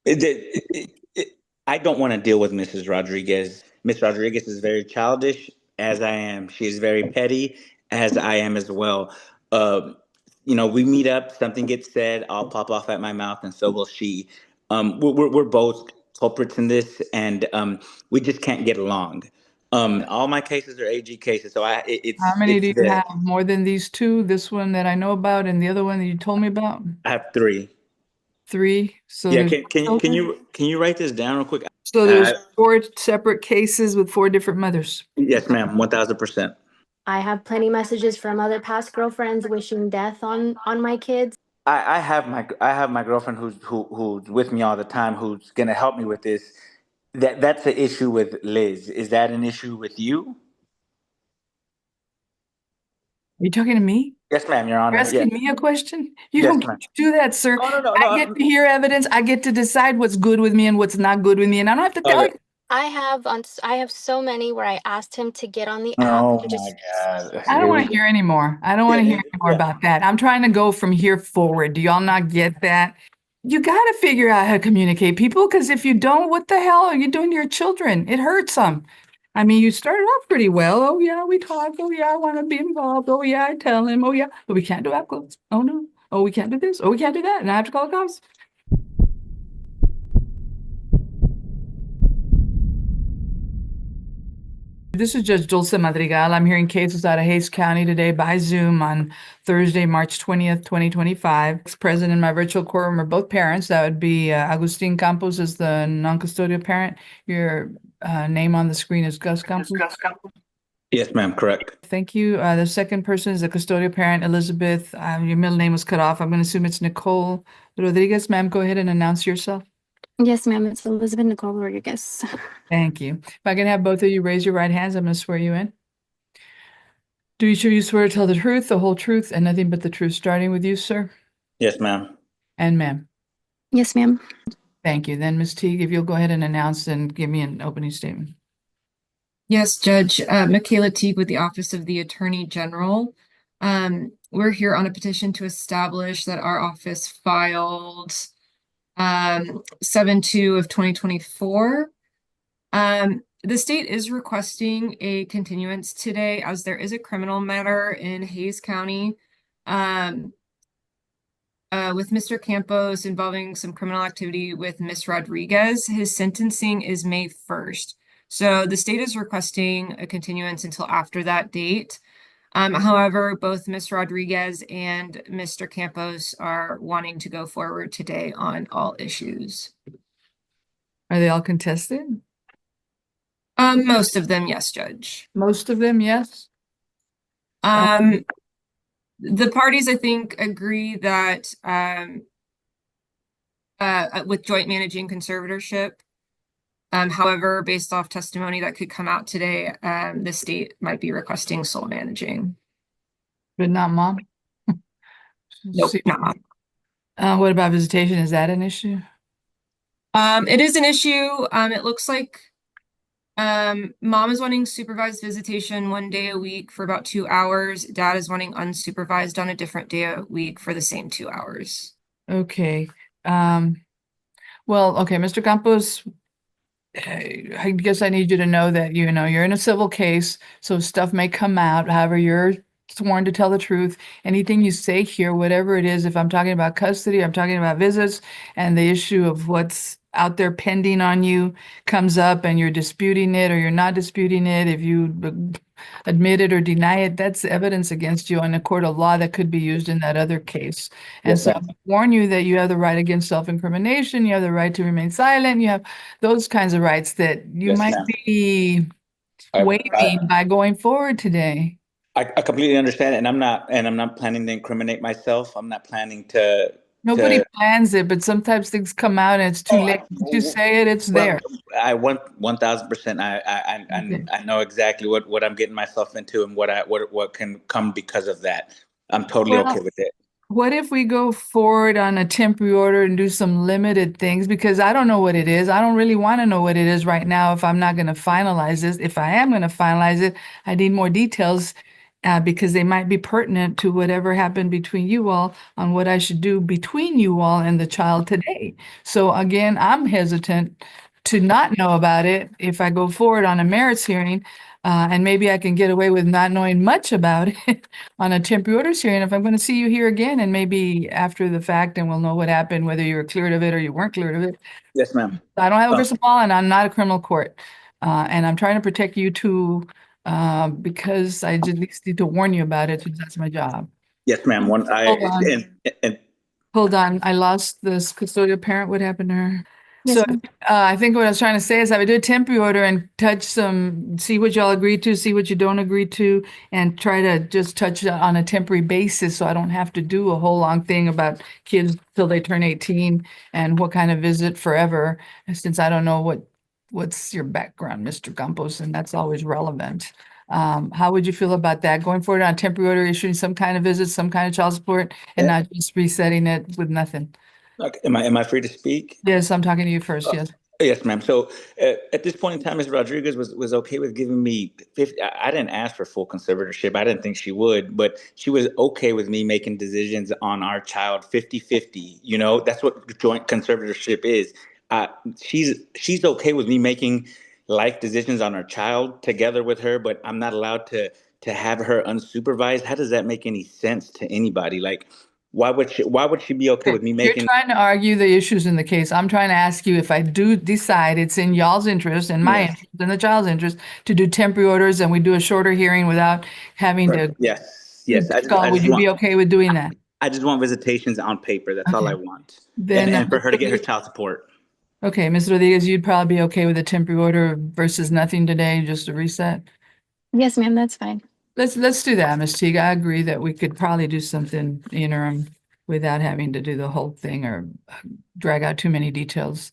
I don't want to deal with Mrs. Rodriguez. Miss Rodriguez is very childish, as I am. She is very petty, as I am as well. Um, we meet up, something gets said, I'll pop off at my mouth, and so will she. We're both culprits in this, and we just can't get along. All my cases are AG cases, so How many it's do you the have? More than these two? This one that I know about and the other one that you told me about? I have three. Three. So Yeah, there's can you write this down real quick? so there's Uh, four separate cases with four different mothers. yes, ma'am, 1000%. I have plenty messages from other past girlfriends wishing death on my kids. I have my girlfriend who's with me all the time, who's gonna help me with this. That's the issue with Liz. Is that an issue with you? Are you talking to me? Yes, ma'am, Your You're Honor. asking Yes, me a question? You yes, don't ma'am. get to do that, sir. Oh, no, no, I no. get to hear evidence. I get to decide what's good with me and what's not good with me, and I don't have to tell you. Okay. I have so many where I asked him to get on the app Oh and my just God. I don't Here we want to go. hear anymore. I don't want to Yeah, hear anymore yeah. about that. I'm trying to go from here forward. Do y'all not get that? You got to figure out how to communicate, people, because if you don't, what the hell are you doing to your children? It hurts them. I mean, you started off pretty well. Oh, yeah, we talk. Oh, yeah, I want to be involved. Oh, yeah, I tell him. Oh, yeah, but we can't do app close. Oh, no. Oh, we can't do this. Oh, we can't do that. And I have to call the cops. This is Judge Dulce Madrigal. I'm hearing cases out of Hays County today by Zoom on Thursday, March 20th, 2025. Present in my virtual courtroom are both parents. That would be Agustin Campos is the non-custodial parent. Your name on the screen is Gus Campos. Yes, ma'am, correct. Thank you. The second person is the custodial parent, Elizabeth. Your middle name was cut off. I'm going to assume it's Nicole Rodriguez. Ma'am, go ahead and announce yourself. yes, ma'am. It's Elizabeth Nicole Rodriguez. Thank you. If I can have both of you raise your right hands, I'm going to swear you in. Do each of you swear to tell the truth, the whole truth, and nothing but the truth, starting with you, sir? Yes, ma'am. And ma'am. yes, ma'am. Thank you. Then, Ms. Teague, if you'll go ahead and announce and give me an opening statement. Yes, Judge. Michaela Teague with the Office of the Attorney General. We're here on a petition to establish that our office filed 7/2 of 2024. The state is requesting a continuance today as there is a criminal matter in Hays County with Mr. Campos involving some criminal activity with Ms. Rodriguez. His sentencing is May 1st. So the state is requesting a continuance until after that date. However, both Ms. Rodriguez and Mr. Campos are wanting to go forward today on all issues. Are they all contested? Most of them, yes, Judge. Most of them, yes. The parties, I think, agree that with joint managing conservatorship. However, based off testimony that could come out today, the state might be requesting sole managing. But not mom? Nope, not mom. What about visitation? Is that an issue? It is an issue. It looks like mom is wanting supervised visitation 1 day a week for about 2 hours. Dad is wanting unsupervised on a different day a week for the same 2 hours. Okay. Well, okay, Mr. Campos, I guess I need you to know that, you're in a civil case, so stuff may come out. However, you're sworn to tell the truth. Anything you say here, whatever it is, if I'm talking about custody, I'm talking about visits, and the issue of what's out there pending on you comes up and you're disputing it or you're not disputing it, if you admit it or deny it, that's evidence against you in a court of law that could be used in that other case. And Yes, so I ma'am. warn you that you have the right against self-incrimination, you have the right to remain silent, you have those kinds of rights that you Yes, might ma'am. be I, waiving by going forward today. I completely understand, and I'm not planning to incriminate myself. I'm not planning to Nobody to. plans it, but sometimes things come out and it's too Oh, late. Once you say it, it's well, there. I want 1000%. Okay. I know exactly what I'm getting myself into and what can come because of that. I'm totally okay Well, with it. what if we go forward on a temporary order and do some limited things? Because I don't know what it is. I don't really want to know what it is right now if I'm not going to finalize this. If I am going to finalize it, I need more details. because they might be pertinent to whatever happened between you all on what I should do between you all and the child today. So again, I'm hesitant to not know about it if I go forward on a merits hearing, and maybe I can get away with not knowing much about it on a temporary orders hearing. If I'm going to see you here again and maybe after the fact, and we'll know what happened, whether you were cleared of it or you weren't cleared of it. Yes, ma'am. I don't have a Oh, crystal ball, and I'm not a criminal court. And I'm trying to protect you too, because I at least need to warn you about it, because that's my job. yes, ma'am. Hold on. And Hold on, I lost this custodial parent. What happened to her? Yes, So ma'am. I think what I was trying to say is I would do a temporary order and touch some, see what y'all agree to, see what you don't agree to, and try to just touch it on a temporary basis so I don't have to do a whole long thing about kids till they turn 18 and what kind of visit forever, since I don't know what's your background, Mr. Campos, and that's always relevant. How would you feel about that? Going forward on a temporary order, issuing some kind of visit, some kind of child support, and not just resetting it with nothing? okay, am I free to speak? Yes, I'm talking to you first, yes. Yes, ma'am. So at this point in time, Ms. Rodriguez was okay with giving me 50. I didn't ask for full conservatorship. I didn't think she would, but she was okay with me making decisions on our child 50-50. You know, that's what joint conservatorship is. Uh, she's okay with me making life decisions on our child together with her, but I'm not allowed to have her unsupervised. How does that make any sense to anybody? Like, why would she be okay with me You're making? trying to argue the issues in the case. I'm trying to ask you if I do decide it's in y'all's interest and my Yes. interest and the child's interest to do temporary orders and we do a shorter hearing without having to. Yes. Would you be okay with doing that? I just want visitations on paper. That's all I Okay. want. Then, And for her to get her child support. okay, Ms. Rodriguez, you'd probably be okay with a temporary order versus nothing today, just a reset? Yes, ma'am, that's fine. Let's do that, Ms. Teague. I agree that we could probably do something interim without having to do the whole thing or drag out too many details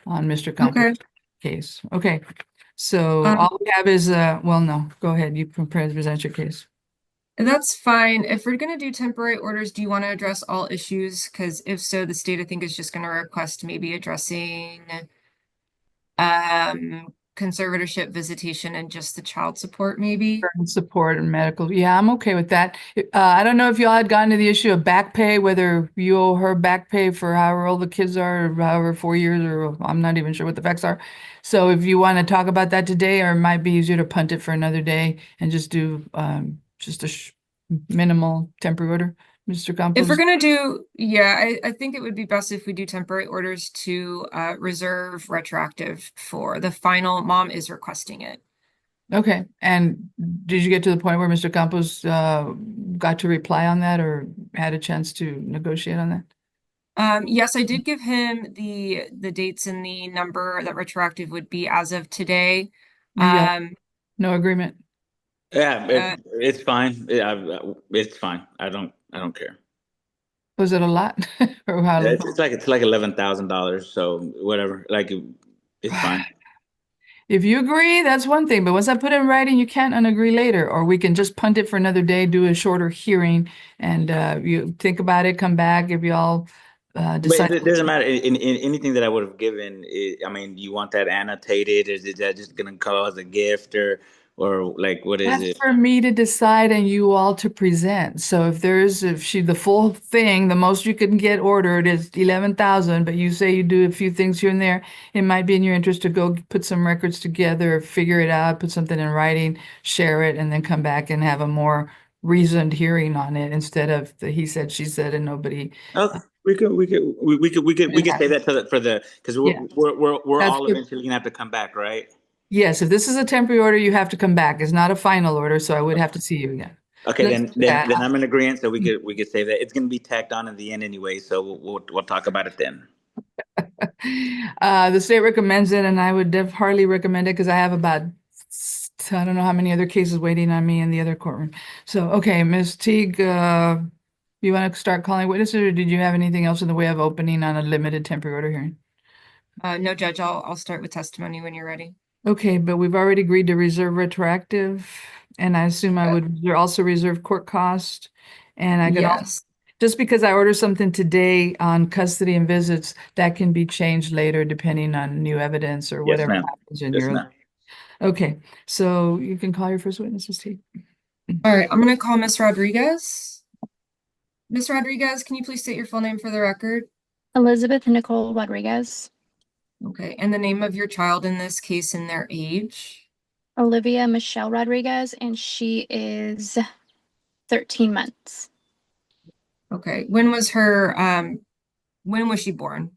on Mr. Okay. Campos' case. Okay, so all we have is, well, no, go ahead. You can present your case. That's fine. If we're gonna do temporary orders, do you want to address all issues? Because if so, the state I think is just gonna request maybe addressing conservatorship, visitation, and just the child support, maybe. And support and medical. Yeah, I'm okay with that. I don't know if y'all had gotten to the issue of back pay, whether you owe her back pay for however old the kids are, or however 4 years, or I'm not even sure what the facts are. So if you want to talk about that today, or it might be easier to punt it for another day and just do just a minimal temporary order, Mr. If Campos. we're gonna do, yeah, I think it would be best if we do temporary orders to reserve retroactive for the final. Mom is requesting it. Okay, and did you get to the point where Mr. Campos got to reply on that or had a chance to negotiate on that? Yes, I did give him the dates and the number that retroactive would be as of today. Yeah. No agreement. Yeah, it's fine. It's fine. I don't care. Was it a lot? Or how? It's like $11,000. So whatever. Like it's fine. If you agree, that's one thing, but once I put it in writing, you can't unagree later, or we can just punt it for another day, do a shorter hearing, and you think about it, come back if y'all decide. But it doesn't matter. In anything that I would have given, I mean, you want that annotated? Is that just gonna cause a gift or like what is That's it? for me to decide and you all to present. So if she, the full thing, the most you can get ordered is 11,000, but you say you do a few things here and there, it might be in your interest to go put some records together, figure it out, put something in writing, share it, and then come back and have a more reasoned hearing on it instead of the he said, she said, and nobody. Okay. We could say that for the because we're That's all good. eventually gonna have to come back, right? Yes, if this is a temporary order, you have to come back. It's not a final order, so I would have to see you again. Okay, Let's do that. then I'm in agreement. So we could say that it's gonna be tacked on in the end anyway. So we'll talk about it then. The state recommends it, and I would hardly recommend it because I have about, I don't know how many other cases waiting on me in the other courtroom. So, okay, Ms. Teague, you want to start calling witnesses, or did you have anything else in the way of opening on a limited temporary order hearing? No, Judge, I'll start with testimony when you're ready. Okay, but we've already agreed to reserve retroactive, and I assume I would also reserve court cost. And I could also, Yes. just because I order something today on custody and visits, that can be changed later depending on new evidence or Yes, whatever ma'am. happens in Yes, your. ma'am. Okay, so you can call your first witnesses, Teague. All right, I'm gonna call Miss Rodriguez. Miss Rodriguez, can you please state your full name for the record? Elizabeth Nicole Rodriguez. Okay, and the name of your child in this case and their age. Olivia Michelle Rodriguez, and she is 13 months. Okay, when was she born?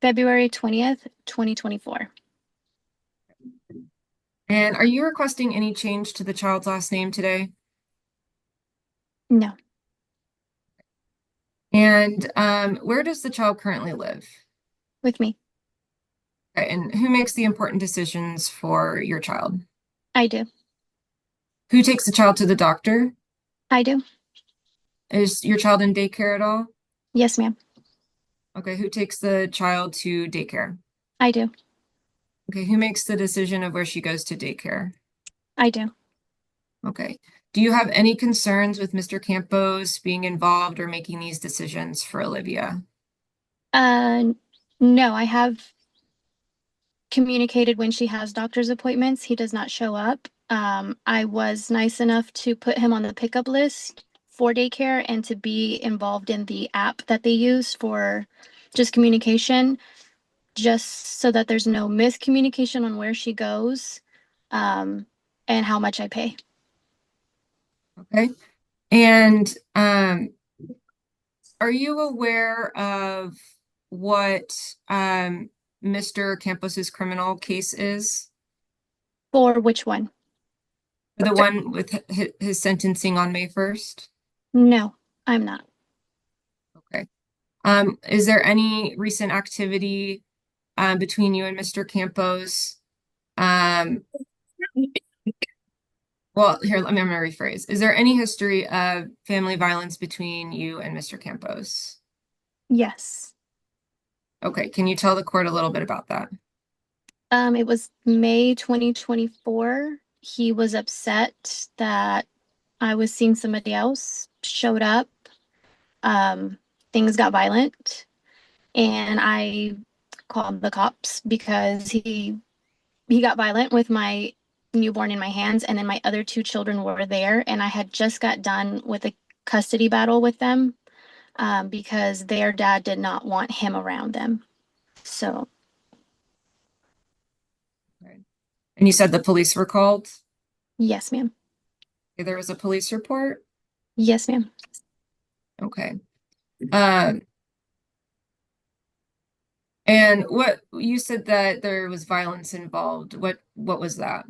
February 20th, 2024. And are you requesting any change to the child's last name today? No, And where does the child currently live? with me. Okay, and who makes the important decisions for your child? I do. Who takes the child to the doctor? I do. Is your child in daycare at all? Yes, ma'am. Okay, who takes the child to daycare? I do. Okay, who makes the decision of where she goes to daycare? I do. Okay. Do you have any concerns with Mr. Campos being involved or making these decisions for Olivia? No, I have communicated when she has doctor's appointments. He does not show up. I was nice enough to put him on the pickup list for daycare and to be involved in the app that they use for just communication, just so that there's no miscommunication on where she goes, and how much I pay. Okay. And are you aware of what Mr. Campos's criminal case is? For which one? The one with his sentencing on May 1st? No, I'm not. Okay. Is there any recent activity between you and Mr. Campos? Well, here, I'm gonna rephrase. Is there any history of family violence between you and Mr. Campos? Yes. Okay, can you tell the court a little bit about that? It was May 2024. He was upset that I was seeing somebody else, showed up. Things got violent, and I called the cops because he got violent with my newborn in my hands, and then my other two children were there, and I had just got done with a custody battle with them, because their dad did not want him around them. So And you said the police were called? yes, ma'am. Okay, there was a police report? Yes, ma'am. Okay. And what you said that there was violence involved. What was that?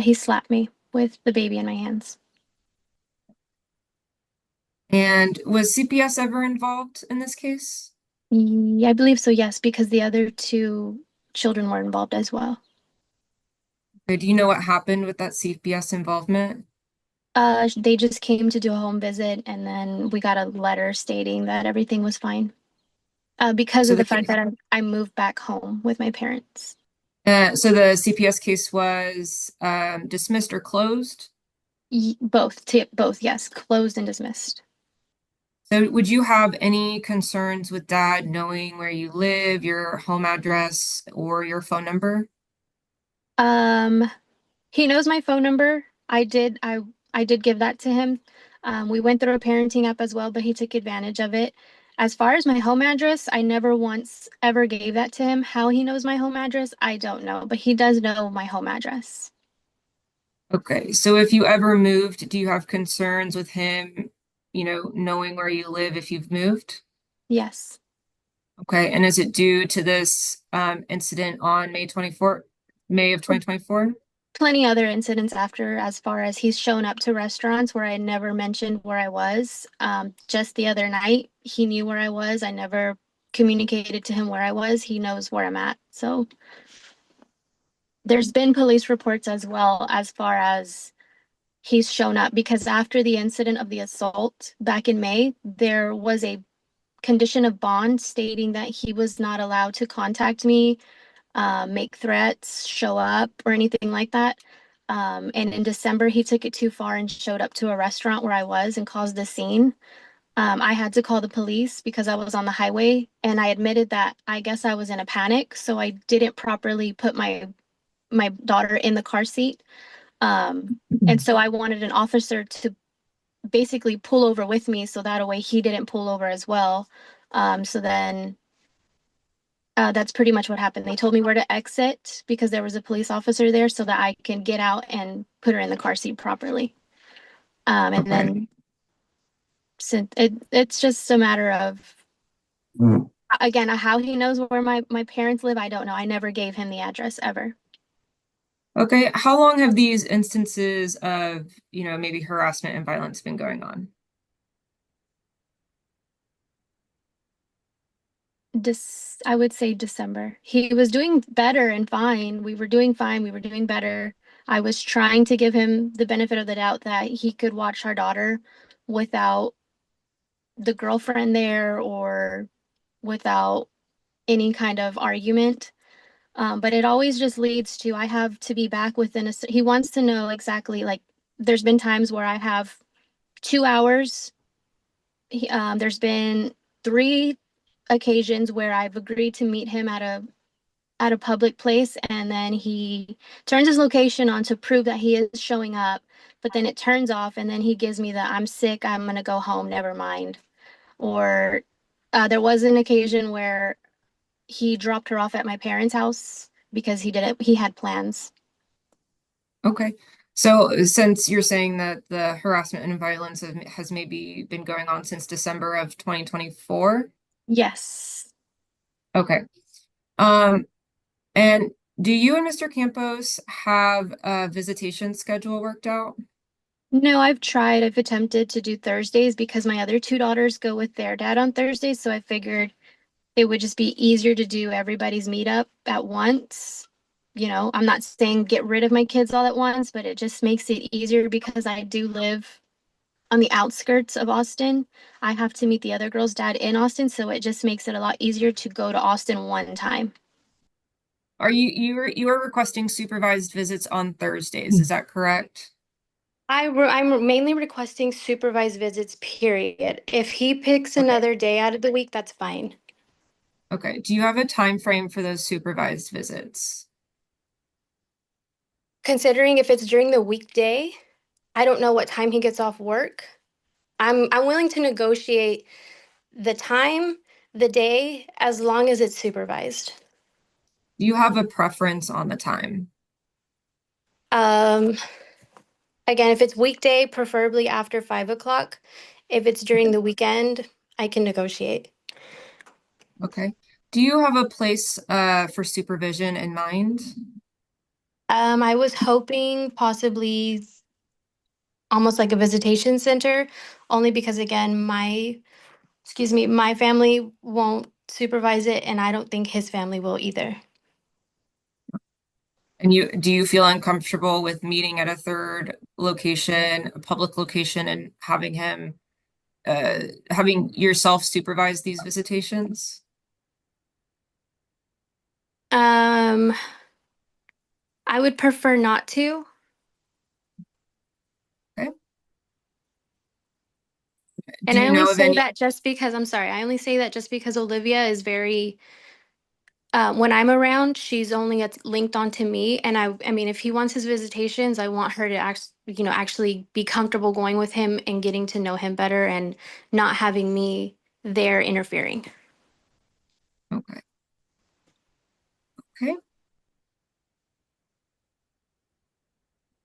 He slapped me with the baby in my hands. And was CPS ever involved in this case? Yeah, I believe so, yes, because the other two children were involved as well. Okay, do you know what happened with that CPS involvement? They just came to do a home visit, and then we got a letter stating that everything was fine. Because So of the the fact case- that I moved back home with my parents. So the CPS case was dismissed or closed? Both, yes, closed and dismissed. So would you have any concerns with dad knowing where you live, your home address, or your phone number? He knows my phone number. I did give that to him. We went through a parenting app as well, but he took advantage of it. As far as my home address, I never once ever gave that to him. How he knows my home address, I don't know, but he does know my home address. Okay, so if you ever moved, do you have concerns with him, knowing where you live if you've moved? Yes. Okay, and is it due to this incident on May of 2024? Plenty other incidents after, as far as he's shown up to restaurants where I never mentioned where I was. Just the other night, he knew where I was. I never communicated to him where I was. He knows where I'm at. So there's been police reports as well, as far as he's shown up, because after the incident of the assault back in May, there was a condition of bond stating that he was not allowed to contact me, make threats, show up, or anything like that. And in December, he took it too far and showed up to a restaurant where I was and caused a scene. I had to call the police because I was on the highway, and I admitted that I guess I was in a panic, so I didn't properly put my daughter in the car seat. And so I wanted an officer to basically pull over with me so that way he didn't pull over as well. So then that's pretty much what happened. They told me where to exit because there was a police officer there so that I can get out and put her in the car seat properly. And Okay. then since it's just a matter of, again, how he knows where my parents live, I don't know. I never gave him the address ever. Okay, how long have these instances of, maybe harassment and violence been going on? I would say December. He was doing better and fine. We were doing fine. We were doing better. I was trying to give him the benefit of the doubt that he could watch our daughter without the girlfriend there or without any kind of argument. But it always just leads to, I have to be back within he wants to know exactly, like, there's been times where I have 2 hours. There's been 3 occasions where I've agreed to meet him at a public place, and then he turns his location on to prove that he is showing up, but then it turns off, and then he gives me the I'm sick, I'm gonna go home, never mind. Or there was an occasion where he dropped her off at my parents' house because he had plans. Okay, so since you're saying that the harassment and violence has maybe been going on since December of 2024? Yes. Okay. And do you and Mr. Campos have a visitation schedule worked out? No, I've attempted to do Thursdays because my other 2 daughters go with their dad on Thursdays, so I figured it would just be easier to do everybody's meetup at once. I'm not saying get rid of my kids all at once, but it just makes it easier because I do live on the outskirts of Austin. I have to meet the other girl's dad in Austin, so it just makes it a lot easier to go to Austin one time. Are you are requesting supervised visits on Thursdays, is that correct? I'm mainly requesting supervised visits, period. If he picks Okay. another day out of the week, that's fine. Okay, do you have a time frame for those supervised visits? Considering if it's during the weekday, I don't know what time he gets off work. I'm willing to negotiate the time, the day, as long as it's supervised. Do you have a preference on the time? Um, Again, if it's weekday, preferably after 5 o'clock. If it's during the weekend, I can negotiate. Okay. Do you have a place for supervision in mind? I was hoping possibly almost like a visitation center, only because again, my family won't supervise it, and I don't think his family will either. And do you feel uncomfortable with meeting at a third location, a public location, and having him having yourself supervise these visitations? I would prefer not to. Okay. And Do I you only know of say any? that just because, I'm sorry, I only say that just because Olivia is very, when I'm around, she's only linked onto me. And I mean, if he wants his visitations, I want her to actually be comfortable going with him and getting to know him better and not having me there interfering. Okay. Okay.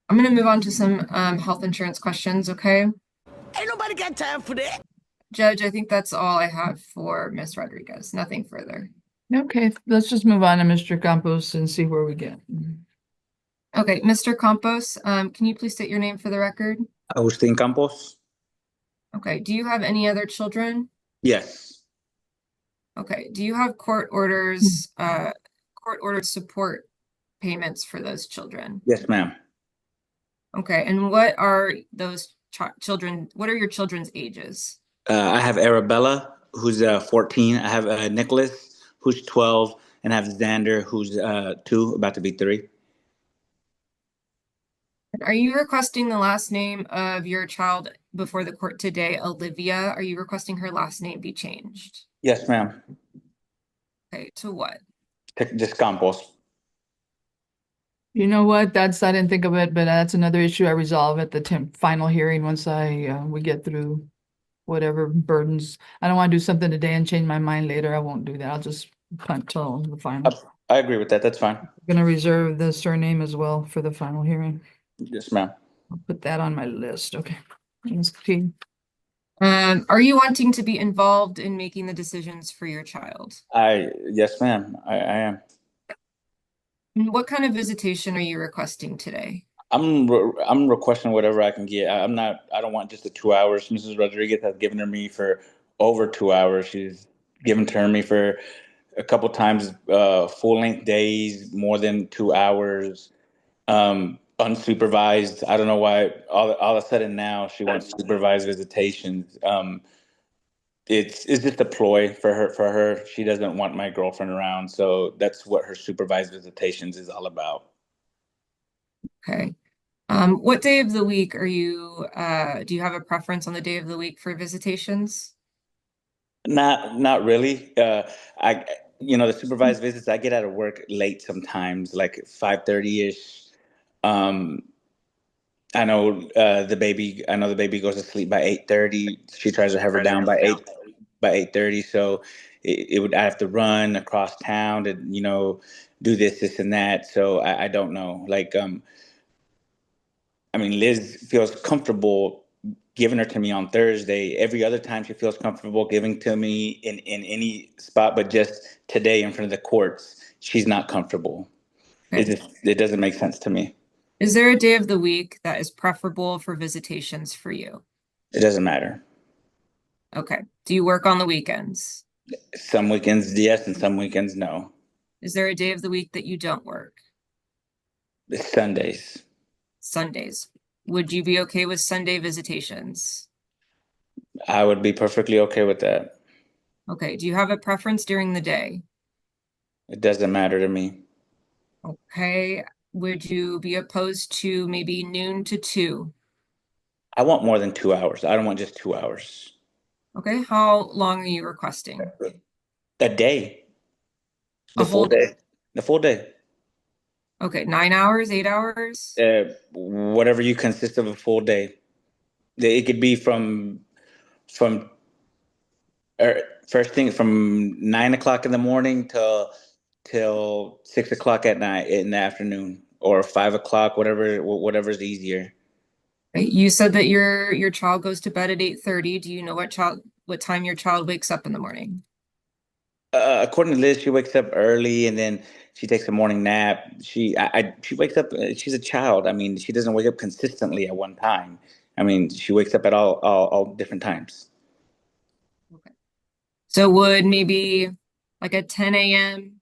I'm going to move on to some health insurance questions, okay? Ain't nobody got time for that. Judge, I think that's all I have for Miss Rodriguez. Nothing further. Okay, let's just move on to Mr. Campos and see where we get. Okay, Mr. Campos, can you please state your name for the record? Agustin Campos? Okay, do you have any other children? Yes. Okay, do you have court orders, court-ordered support payments for those children? Yes, ma'am. Okay, and what are those children, what are your children's ages? I have Arabella, who's 14. I have Nicholas, who's 12. And I have Xander, who's 2, about to be 3. Are you requesting the last name of your child before the court today, Olivia? Are you requesting her last name be changed? Yes, ma'am. Okay, to what? Just Campos. You know what? I didn't think of it, but that's another issue I resolve at the final hearing once we get through whatever burdens. I don't want to do something today and change my mind later. I won't do that. I'll just punt till the final. I agree with that. That's fine. I'm gonna reserve the surname as well for the final hearing. Yes, ma'am. I'll put that on my list. Okay. Ms. P. Are you wanting to be involved in making the decisions for your child? Yes, ma'am. I am. And what kind of visitation are you requesting today? I'm requesting whatever I can get. I don't want just the 2 hours. Mrs. Rodriguez has given to me for over 2 hours. She's given to me for a couple times, full length days, more than 2 hours, unsupervised. I don't know why all of a sudden now she wants supervised visitations. It's just a ploy for her. She doesn't want my girlfriend around. So that's what her supervised visitations is all about. Okay. What day of the week are you, do you have a preference on the day of the week for visitations? Not really. The supervised visits, I get out of work late sometimes, like 5:30-ish. Um, I know the baby goes to sleep by 8:30. She tries to have her down by 8:30. So I have to run across town to, do this and that. So I don't know. Liz feels comfortable giving her to me on Thursday. Every other time she feels comfortable giving to me in any spot, but just today in front of the courts, she's not comfortable. Okay. It doesn't make sense to me. Is there a day of the week that is preferable for visitations for you? It doesn't matter. Okay. Do you work on the weekends? Some weekends, yes, and some weekends, no. Is there a day of the week that you don't work? It's Sundays. Sundays. Would you be okay with Sunday visitations? I would be perfectly okay with that. Okay. Do you have a preference during the day? It doesn't matter to me. Okay. Would you be opposed to maybe noon to 2? I want more than 2 hours. I don't want just 2 hours. Okay. How long are you requesting? A day. A whole day. The full day. Okay. 9 hours, 8 hours? Whatever you consist of a full day. It could be from first thing from 9 o'clock in the morning till 6 o'clock at night in the afternoon, or 5 o'clock, whatever's easier. You said that your child goes to bed at 8:30. Do you know what time your child wakes up in the morning? According to Liz, she wakes up early and then she takes a morning nap. She wakes up. She's a child. She doesn't wake up consistently at one time. She wakes up at all different times. Okay. So would maybe like a 10 a.m.,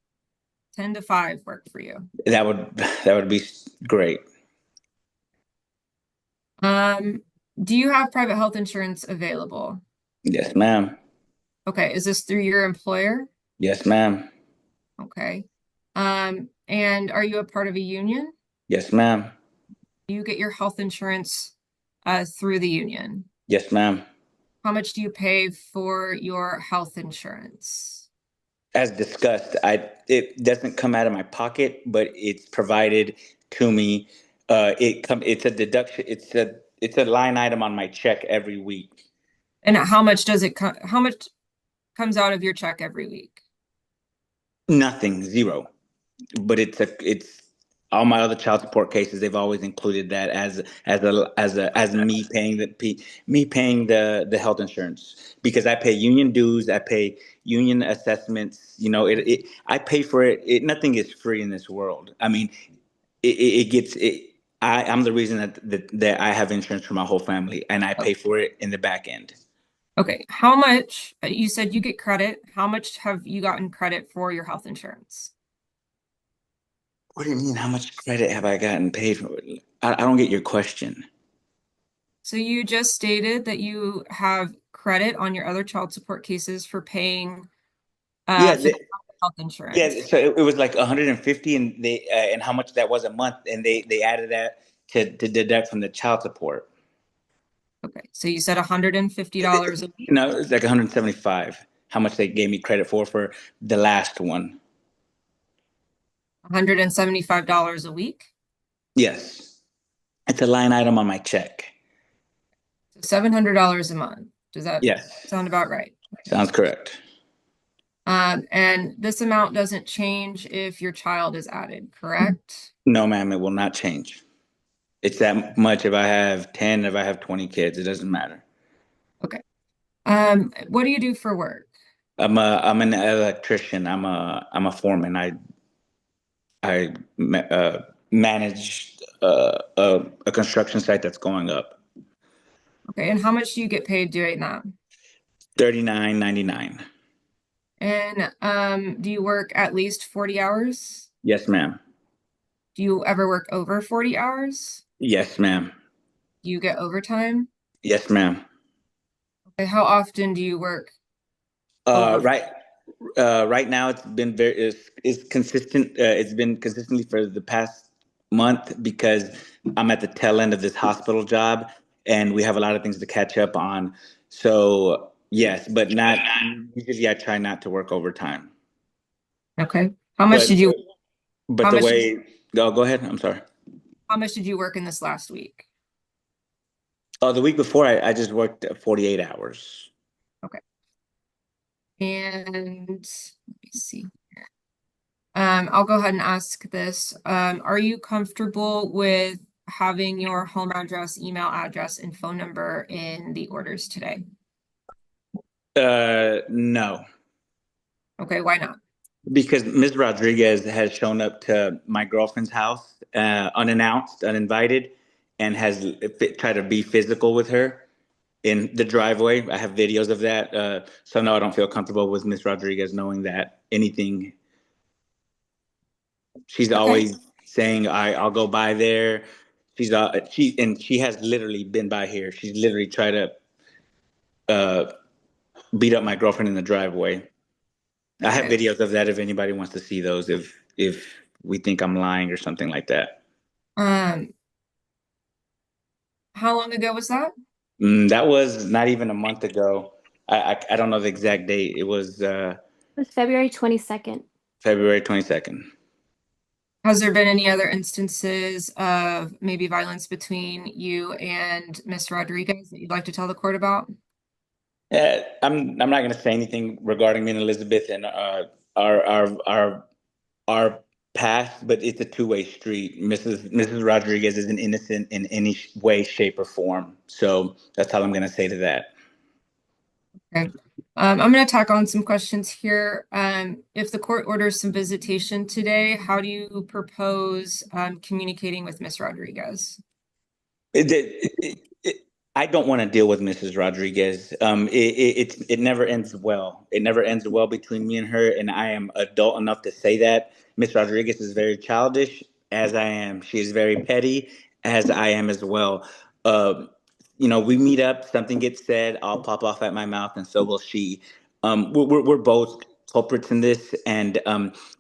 10 to 5 work for you? That would be great. Do you have private health insurance available? Yes, ma'am. Okay. Is this through your employer? Yes, ma'am. Okay. And are you a part of a union? Yes, ma'am. Do you get your health insurance through the union? Yes, ma'am. How much do you pay for your health insurance? As discussed, it doesn't come out of my pocket, but it's provided to me. It's a deduction. It's a line item on my check every week. And how much comes out of your check every week? Nothing, zero. But it's all my other child support cases. They've always included that as me paying the health insurance, because I pay union dues, I pay union assessments. I pay for it. Nothing is free in this world. I'm the reason that I have insurance for my whole family, and I pay for it in the back end. Okay. How much, you said you get credit. How much have you gotten credit for your health insurance? What do you mean? How much credit have I gotten paid for? I don't get your question. So you just stated that you have credit on your other child support cases for paying Yeah, for the health insurance. yeah. So it was like 150, and and how much that was a month, and they added that to deduct from the child support. Okay, so you said $150 a week? No, it's like 175. How much they gave me credit for the last one? $175 a week? Yes. It's a line item on my check. $700 a month. Does that Yes. sound about right? Sounds correct. And this amount doesn't change if your child is added, correct? No, ma'am, it will not change. It's that much if I have 10, if I have 20 kids, it doesn't matter. Okay. What do you do for work? I'm an electrician. I'm a foreman. I manage a construction site that's going up. Okay, and how much do you get paid doing that? $39.99. And do you work at least 40 hours? Yes, ma'am. Do you ever work over 40 hours? Yes, ma'am. Do you get overtime? Yes, ma'am. Okay, how often do you work over? Right now it's been it's consistent. It's been consistently for the past month because I'm at the tail end of this hospital job and we have a lot of things to catch up on. So yes, but not usually. I try not to work overtime. Okay. How much But did you but how the much way go ahead. I'm sorry. how much did you work in this last week? Oh, the week before I just worked 48 hours. Okay. And let me see. I'll go ahead and ask this. Are you comfortable with having your home address, email address, and phone number in the orders today? No. Okay, why not? Because Ms. Rodriguez has shown up to my girlfriend's house unannounced, uninvited, and has tried to be physical with her in the driveway. I have videos of that. So no, I don't feel comfortable with Ms. Rodriguez knowing that anything. She's always saying, I'll go by there. She has literally been by here. She's literally tried to beat up my girlfriend in the driveway. I have Okay. videos of that if anybody wants to see those, if we think I'm lying or something like that. How long ago was that? That was not even a month ago. I don't know the exact date. It was It was February 22nd. February 22nd. Has there been any other instances of maybe violence between you and Miss Rodriguez that you'd like to tell the court about? I'm not going to say anything regarding me and Elizabeth and our past, but it's a two-way street. Mrs. Rodriguez isn't innocent in any way, shape, or form. So that's all I'm going to say to that. Okay. I'm going to tack on some questions here. If the court orders some visitation today, how do you propose communicating with Miss Rodriguez? I don't want to deal with Mrs. Rodriguez. It never ends well. It never ends well between me and her, and I am adult enough to say that. Miss Rodriguez is very childish, as I am. She is very petty, as I am as well. We meet up, something gets said, I'll pop off at my mouth, and so will she. We're both culprits in this, and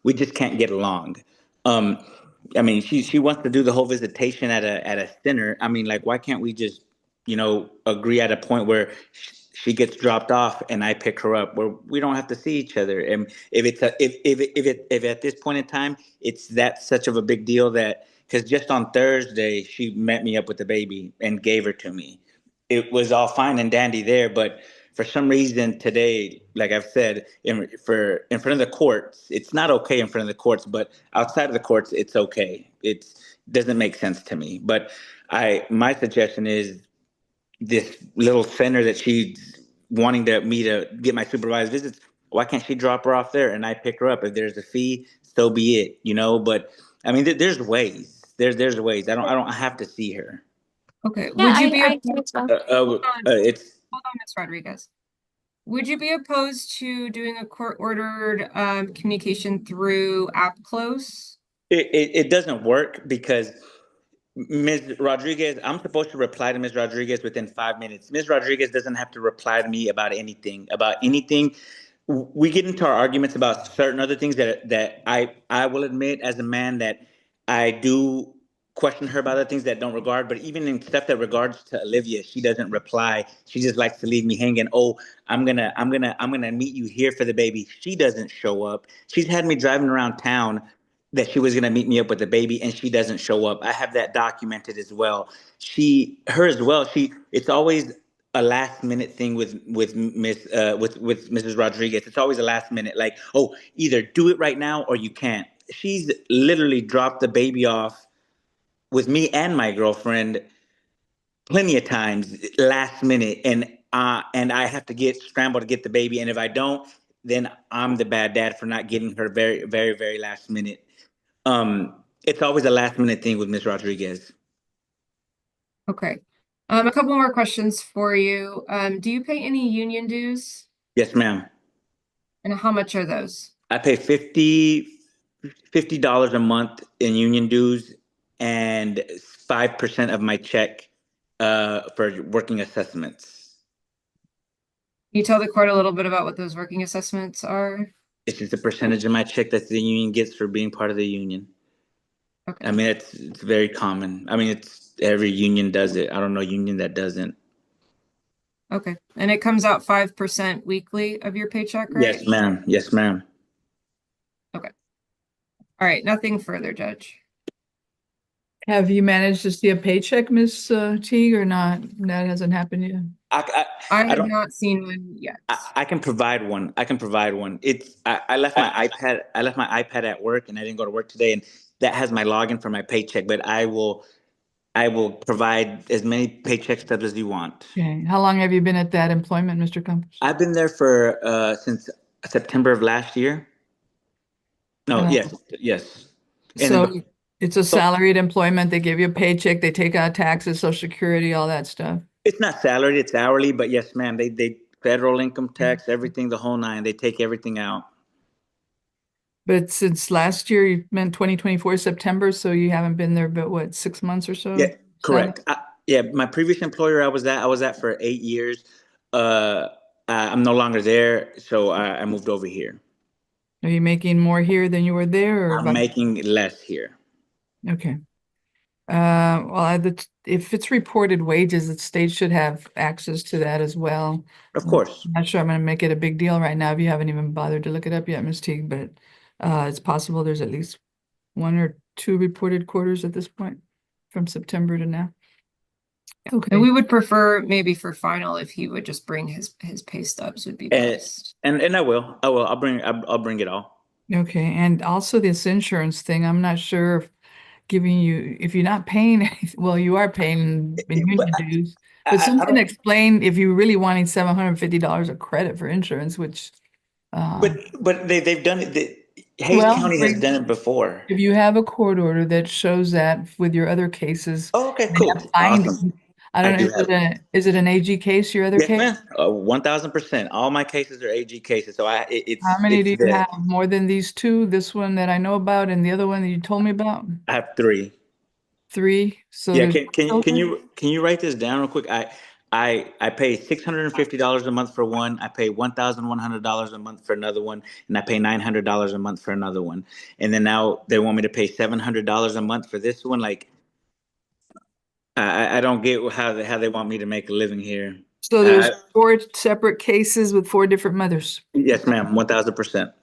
we just can't get along. I mean, she wants to do the whole visitation at a dinner. I mean, like, why can't we just agree at a point where she gets dropped off and I pick her up, where we don't have to see each other? And if at this point in time it's that such of a big deal, that because just on Thursday she met me up with the baby and gave her to me, it was all fine and dandy there, but for some reason today, like I've said, in front of the courts, it's not okay in front of the courts, but outside of the courts, it's okay. It doesn't make sense to me. But my suggestion is this little center that she's wanting me to get my supervised visits. Why can't she drop her off there and I pick her up? If there's a fee, so be it. But I mean, there's ways. There's ways. I don't have to see her. Okay. Yeah, Would you be I think so. Hold on, It's Miss Rodriguez. Would you be opposed to doing a court-ordered communication through app close? it doesn't work because Ms. Rodriguez, I'm supposed to reply to Ms. Rodriguez within 5 minutes. Ms. Rodriguez doesn't have to reply to me about anything. We get into our arguments about certain other things that I will admit as a man that I do question her about other things that don't regard. But even in stuff that regards to Olivia, she doesn't reply. She just likes to leave me hanging. Oh, I'm gonna meet you here for the baby. She doesn't show up. She's had me driving around town that she was going to meet me up with the baby, and she doesn't show up. I have that documented as well. Her as well. It's always a last minute thing with with Mrs. Rodriguez. It's always a last minute, like, oh, either do it right now or you can't. She's literally dropped the baby off with me and my girlfriend plenty of times last minute, and I have to get scrambled to get the baby, and if I don't, then I'm the bad dad for not getting her very very very last minute. It's always a last minute thing with Miss Rodriguez. Okay. A couple more questions for you. Do you pay any union dues? Yes, ma'am. And how much are those? I pay $50 a month in union dues and 5% of my check for working assessments. Can you tell the court a little bit about what those working assessments are? It's just a percentage of my check that the union gets for being part of the union. Okay. I mean, it's very common. I mean, it's every union does it. I don't know a union that doesn't. Okay. And it comes out 5% weekly of your paycheck, right? Yes, ma'am. Yes, ma'am. Okay. All right. Nothing further, Judge. Have you managed to see a paycheck, Miss Teague, or not? That hasn't happened yet. I I have don't. not seen one yet. I can provide one. I can provide one. I left my iPad. I left my iPad at work, and I didn't go to work today, and that has my login for my paycheck. But I will provide as many paycheck stubs as you want. Okay. How long have you been at that employment, Mr. Campos? I've been there for since September of last year. No, yes. And then So it's a salaried employment. They give you a paycheck. They take out taxes, Social Security, all that stuff. it's not salaried, it's hourly, but yes, ma'am. They federal income tax, everything, the whole nine. They take everything out. But since last year, you meant 2024 September, so you haven't been there, but what, 6 months or so? Yeah, correct. Yeah, my previous employer I was at for 8 years. I'm no longer there, so I moved over here. Are you making more here than you were there, or I'm making less here. okay. If it's reported wages, the state should have access to that as well. Of course. I'm not sure I'm gonna make it a big deal right now if you haven't even bothered to look it up yet, Ms. Teague, but it's possible there's at least 1 or 2 reported quarters at this point from September to now. Okay. And we would prefer maybe for final if he would just bring his pay stubs would be best. And I will. I'll bring it all. Okay, and also this insurance thing, I'm not sure if giving you, if you're not paying, well, you are paying in union dues, but something to explain if you really wanting $750 of credit for insurance, which. But they've done it. Hayes County has done it before. If you have a court order that shows that with your other cases. Oh, okay, cool. Awesome. I don't know, is it an AG case, your other case? Yes, ma'am. 1000%. All my cases are AG cases. So it's how many do you there. have? More than these 2? This one that I know about and the other one that you told me about? I have 3. 3. So yeah, can you write this down real quick? I pay $650 a month for one. I pay $1,100 a month for another one, and I pay $900 a month for another one. And then now they want me to pay $700 a month for this one. Like, I don't get how they want me to make a living here. So there's 4 separate cases with 4 different mothers. Yes, ma'am. 1000%.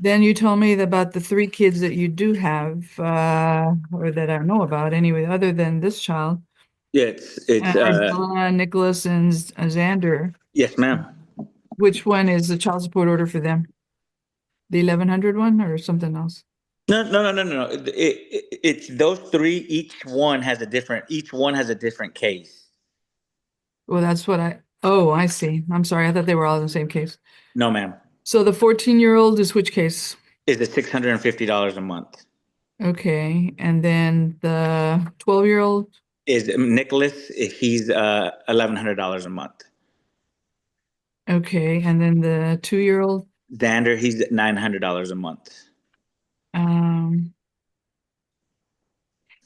Then you told me about the 3 kids that you do have, or that I know about anyway, other than this child. Yeah, it's Nicholas and Xander. Yes, ma'am. Which one is the child support order for them? The 1100 one or something else? No. It's those 3. Each one has a different case. Well, that's what I see. I'm sorry. I thought they were all in the same case. No, ma'am. So the 14-year-old is which case? Is it $650 a month? Okay. And then the 12-year-old? Is Nicholas, he's $1,100 a month. Okay. And then the 2-year-old? Xander, he's $900 a month.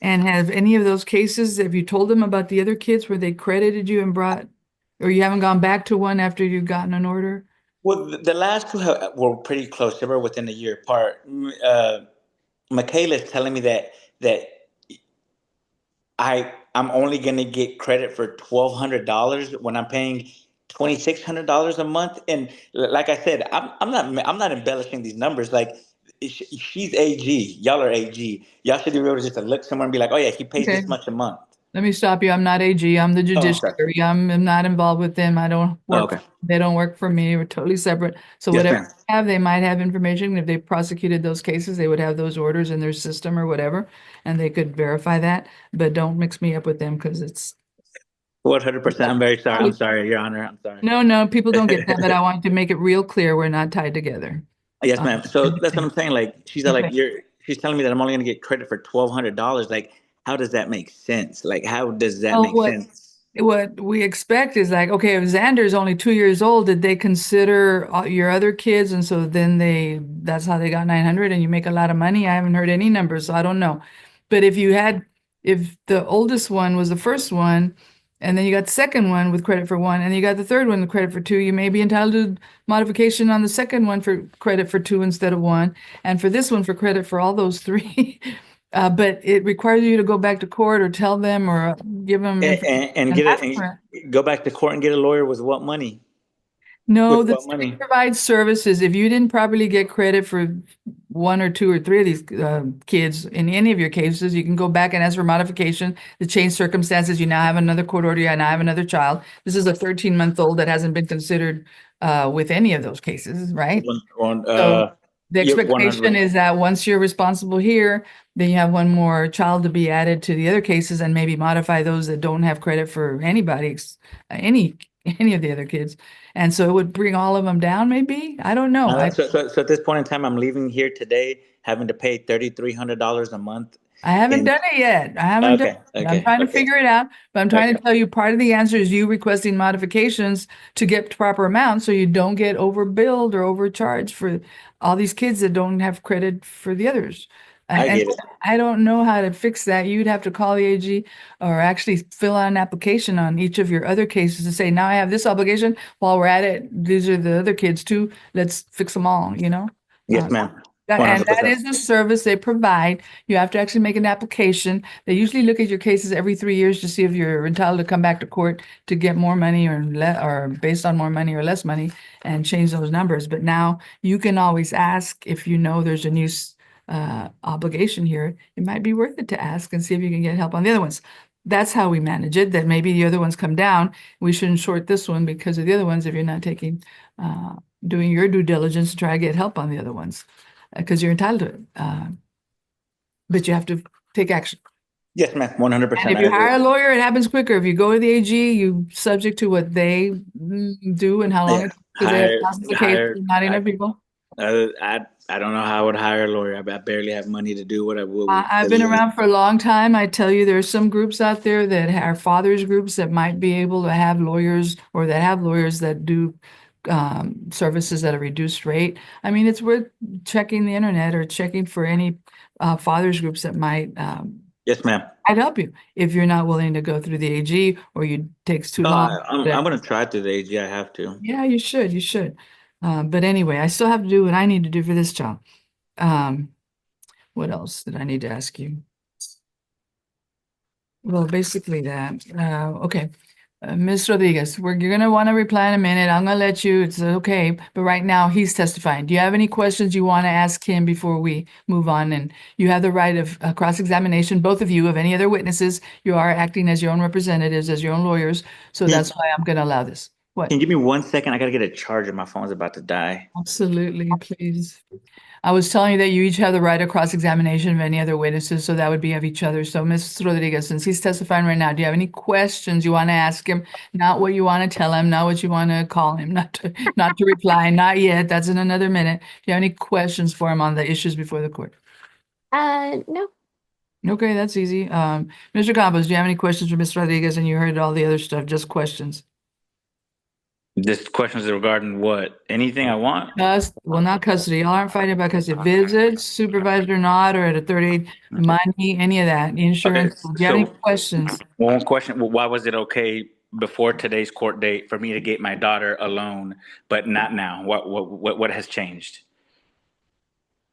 And have any of those cases, have you told them about the other kids where they credited you and brought, or you haven't gone back to one after you've gotten an order? Well, the last 2 were pretty close. They were within a year apart. Michaela's telling me that I'm only going to get credit for $1,200 when I'm paying $2,600 a month. And like I said, I'm not embellishing these numbers. Like she's AG, y'all are AG. Y'all should be able to just look somewhere and be like, oh yeah, he pays Okay. this much a month. Let me stop you. I'm not AG. I'm the Oh, I'm sorry. judiciary. I'm not involved with them. I don't Oh, work. okay. They don't work for me. We're totally separate. So Yes, whatever ma'am. they have, they might have information. If they prosecuted those cases, they would have those orders in their system or whatever, and they could verify that. But don't mix me up with them because it's 100%. I'm very sorry. I'm sorry, Your Honor. I'm sorry. no, people don't get that, but I want to make it real clear we're not tied together. Yes, ma'am. So that's what I'm saying. Like Okay. she's telling me that I'm only gonna get credit for $1,200. Like, how does that make sense? Like, how does that Well, make sense? what we expect is like, okay, if Xander's only 2 years old, did they consider your other kids? And so then that's how they got 900 and you make a lot of money. I haven't heard any numbers, so I don't know. But if the oldest one was the first one, and then you got the second one with credit for one, and you got the third one with credit for two, you may be entitled to modification on the second one for credit for two instead of one, and for this one for credit for all those three. But it requires you to go back to court or tell them or give them information And and get it ask for it. and go back to court and get a lawyer with what money? No, With the what state money? provides services. If you didn't properly get credit for one or two or three of these kids in any of your cases, you can go back and ask for modification, the change circumstances. You now have another court order. You now have another child. This is a 13-month-old that hasn't been considered with any of those cases, right? So the You're expectation 100. is that once you're responsible here, then you have one more child to be added to the other cases and maybe modify those that don't have credit for anybody, any of the other kids. And so it would bring all of them down, maybe? I don't know. So at this point in time, I'm leaving here today, having to pay $3,300 a month. I haven't In done it yet. I haven't done Okay, it. I'm okay, trying to okay, figure it out, but I'm trying okay. to tell you part of the answer is you requesting modifications to get proper amount so you don't get overbilled or overcharged for all these kids that don't have credit for the others. I And get it. I don't know how to fix that. You'd have to call the AG or actually fill out an application on each of your other cases to say, now I have this obligation. While we're at it, these are the other kids too. Let's fix them all, you know? Yes, ma'am. And that 100%. is the service they provide. You have to actually make an application. They usually look at your cases every 3 years to see if you're entitled to come back to court to get more money or based on more money or less money and change those numbers. But now you can always ask if you know there's a new obligation here. It might be worth it to ask and see if you can get help on the other ones. That's how we manage it, that maybe the other ones come down. We shouldn't short this one because of the other ones if you're not doing your due diligence to try to get help on the other ones. Because you're entitled to it. But you have to take action. Yes, ma'am. 100%. And if I you agree. hire a lawyer, it happens quicker. If you go to the AG, you subject to what they do and how long Yeah, it, because they have thousands of cases, not I, enough people. I don't know how I would hire a lawyer. I barely have money to do what I would. I've been around for a long time. I tell you, there are some groups out there that are fathers groups that might be able to have lawyers or that have lawyers that do services at a reduced rate. I mean, it's worth checking the internet or checking for any fathers groups that might Yes, ma'am. I'd help you if you're not willing to go through the AG or you takes too long. I'm gonna try through the AG. I have to. Yeah, you should. You should. But anyway, I still have to do what I need to do for this child. What else did I need to ask you? Well, basically that. Okay. Ms. Rodriguez, you're going to want to reply in a minute. I'm going to let you. It's okay. But right now, he's testifying. Do you have any questions you want to ask him before we move on? And you have the right of cross-examination, both of you, of any other witnesses. You are acting as your own representatives, as your own lawyers. So that's why I'm going to allow this. What? Can you give me 1 second? I got to get a charger. My phone's about to die. Absolutely, please. I was telling you that you each have the right of cross-examination of any other witnesses, so that would be of each other. So, Ms. Rodriguez, since he's testifying right now, do you have any questions you want to ask him? Not what you want to tell him, not what you want to call him, not to reply, not yet. That's in another minute. Do you have any questions for him on the issues before the court? No. Okay, that's easy. Mr. Campos, do you have any questions for Ms. Rodriguez? And you heard all the other stuff, just questions. This questions regarding what? Anything I want? Well, not custody. Y'all aren't fighting about custody. Visits, supervised or not, or at a 38, money, any of that, insurance. Okay, Do you have any so questions? one question: why was it okay before today's court date for me to get my daughter a loan, but not now? What has changed?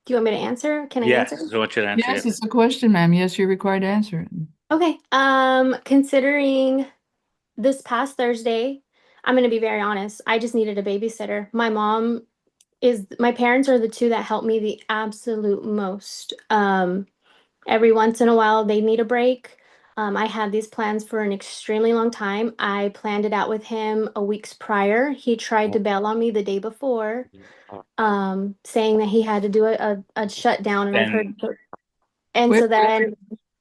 Do you want me to answer? Can I Yes, answer? so what should I answer? Yes, it's a question, ma'am. Yes, you're required to answer it. Okay. Considering this past Thursday, I'm going to be very honest. I just needed a babysitter. My parents are the two that help me the absolute most. Every once in a while, they need a break. I had these plans for an extremely long time. I planned it out with him a weeks prior. He tried to bail on me the day before, saying that he had to do a shutdown, and I've heard. And Wait. so then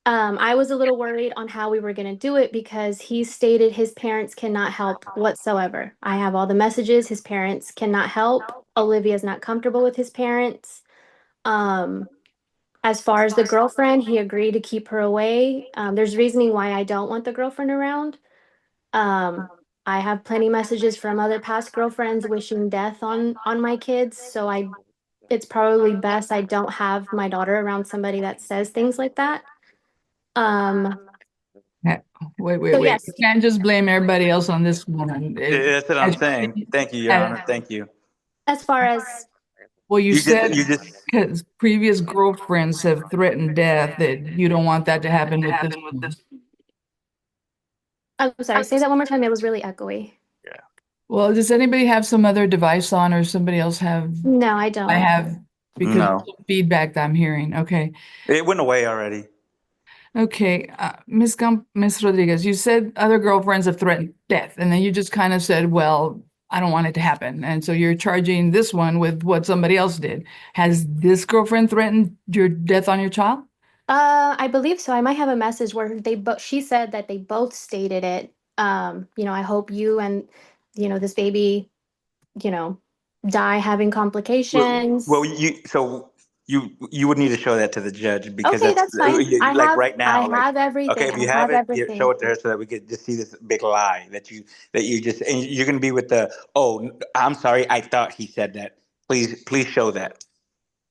I was a little worried on how we were going to do it because he stated his parents cannot help whatsoever. I have all the messages. His parents cannot help. Olivia's not comfortable with his parents. As far as the girlfriend, he agreed to keep her away. There's reasoning why I don't want the girlfriend around. I have plenty messages from other past girlfriends wishing death on my kids, so it's probably best I don't have my daughter around somebody that says things like that. Wait. So You yes, can't just blame everybody else on this woman. That's what I'm saying. Thank you, Your Honor. Thank you. as far as Well, you said You just because previous girlfriends have threatened death, that you don't want that to happen with this one. I'm sorry, say that one more time. It was really echoey. Well, does anybody have some other device on, or somebody else have? No, I don't. I have, because No. of the feedback that I'm hearing. Okay. It went away already. Okay, Miss Rodriguez, you said other girlfriends have threatened death, and then you just kind of said, well, I don't want it to happen. And so you're charging this one with what somebody else did. Has this girlfriend threatened your death on your child? I believe so. I might have a message where she said that they both stated it. I hope you and, this baby, die having complications. Well, you would need to show that to the judge because Okay, that's fine. like right now, I like have everything. okay, if you I have have it, everything. show it to her so that we could just see this big lie that you just, and you're gonna be with the, oh, I'm sorry, I thought he said that. Please show that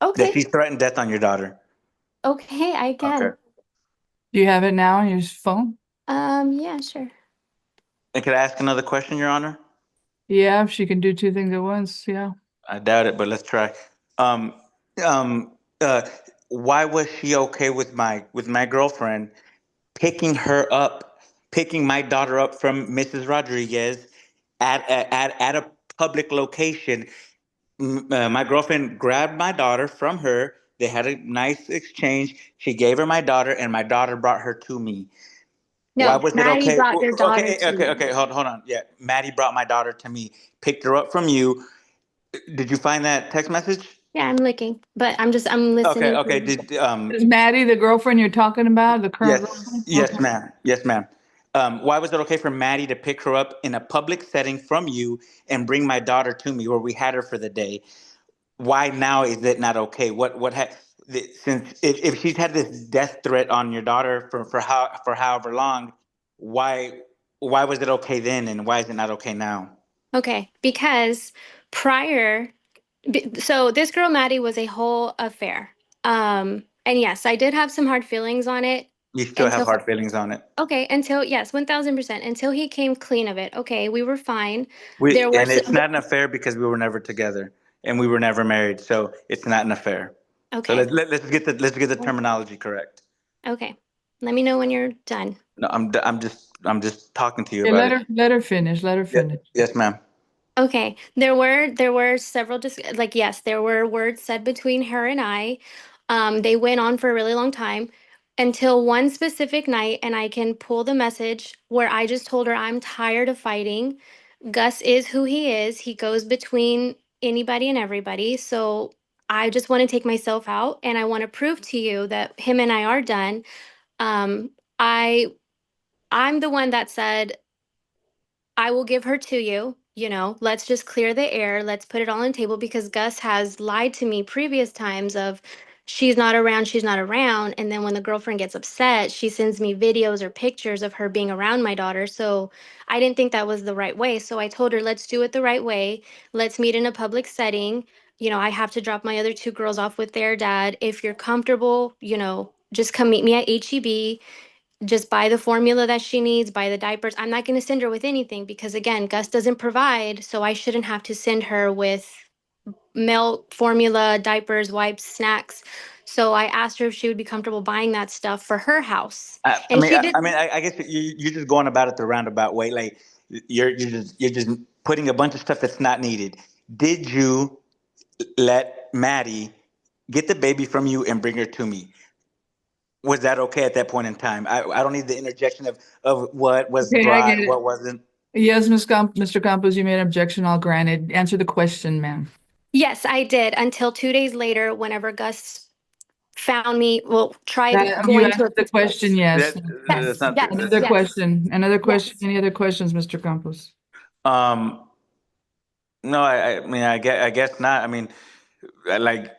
Okay. she threatened death on your daughter. Okay, I can. Okay. Do you have it now on your phone? Yeah, sure. And could I ask another question, Your Honor? Yeah, if she can do two things at once, yeah. I doubt it, but let's try. Um, um, uh, why was she okay with my girlfriend picking my daughter up from Mrs. Rodriguez at a public location? My girlfriend grabbed my daughter from her. They had a nice exchange. She gave her my daughter, and my daughter brought her to me. Why No, was it Maddie okay? brought your daughter Okay, to okay, me. okay. Hold on. Yeah, Maddie brought my daughter to me. Picked her up from you. Did you find that text message? Yeah, I'm looking, but I'm Okay, listening. okay. Is Maddie the girlfriend you're talking about, the current girlfriend? Yes, Okay. ma'am. Yes, ma'am. Why was it okay for Maddie to pick her up in a public setting from you and bring my daughter to me, where we had her for the day? Why now is it not okay? Since if she's had this death threat on your daughter for however long, why was it okay then, and why is it not okay now? Okay, because so this girl Maddie was a whole affair. And yes, I did have some hard feelings on it You still have until hard feelings on it. okay, until yes, 1000%, until he came clean of it. Okay, we were fine. And it's not an affair because we were never together and we were never married, so it's not an affair. So Okay. let's get the terminology correct. Okay. Let me know when you're done. No, I'm just talking to you Yeah, about it. let her finish. Let her finish. Yes, ma'am. Okay. There were several yes, there were words said between her and I. They went on for a really long time until one specific night, and I can pull the message where I just told her I'm tired of fighting. Gus is who he is. He goes between anybody and everybody. So I just want to take myself out, and I want to prove to you that him and I are done. Um, I I'm the one that said I will give her to you. Let's just clear the air. Let's put it all on the table because Gus has lied to me previous times of she's not around, she's not around. And then when the girlfriend gets upset, she sends me videos or pictures of her being around my daughter. So I didn't think that was the right way. So I told her, let's do it the right way. Let's meet in a public setting. I have to drop my other two girls off with their dad. If you're comfortable, just come meet me at HEB, just buy the formula that she needs, buy the diapers. I'm not going to send her with anything because, again, Gus doesn't provide. So I shouldn't have to send her with milk, formula, diapers, wipes, snacks. So I asked her if she would be comfortable buying that stuff for her house. I And mean, she did. I guess you're just going about it the roundabout way. Like you're just putting a bunch of stuff that's not needed. Did you let Maddie get the baby from you and bring her to me? Was that okay at that point in time? I don't need the interjection of what was Okay, I get brought, it. what wasn't. Yes, Mr. Campos, you made an objection. I'll grant it. Answer the question, ma'am. Yes, I did until 2 days later, whenever Gus found me, well, tried You going to answered the question, yes. Yes, That's not yes, Another yes. question. Another question. Yes. Any other questions, Mr. Campos? um no, I mean, I guess not. I mean, like,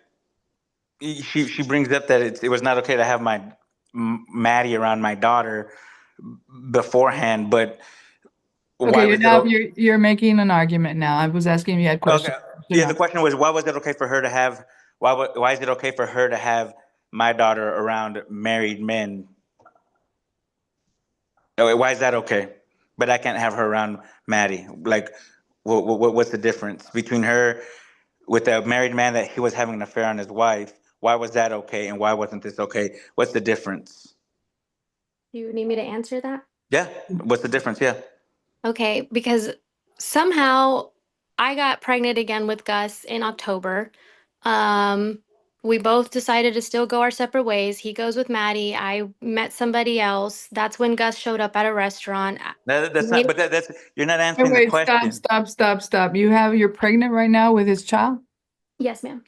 she brings up that it was not okay to have my Maddie around my daughter beforehand, but Okay, why was it you're making an argument now. I was asking if you had questions. okay? Yeah, the question was, why was it okay for her to have, why is it okay for her to have my daughter around married men? Why is that okay? But I can't have her around Maddie. Like, what's the difference between her with a married man that he was having an affair on his wife? Why was that okay, and why wasn't this okay? What's the difference? Do you need me to answer that? Yeah, what's the difference? Yeah. Okay, because somehow I got pregnant again with Gus in October. Um, we both decided to still go our separate ways. He goes with Maddie. I met somebody else. That's when Gus showed up at a restaurant. That's not. But that's you're not Wait, answering the wait, stop, question. stop, stop, stop. You're pregnant right now with his child? Yes, ma'am.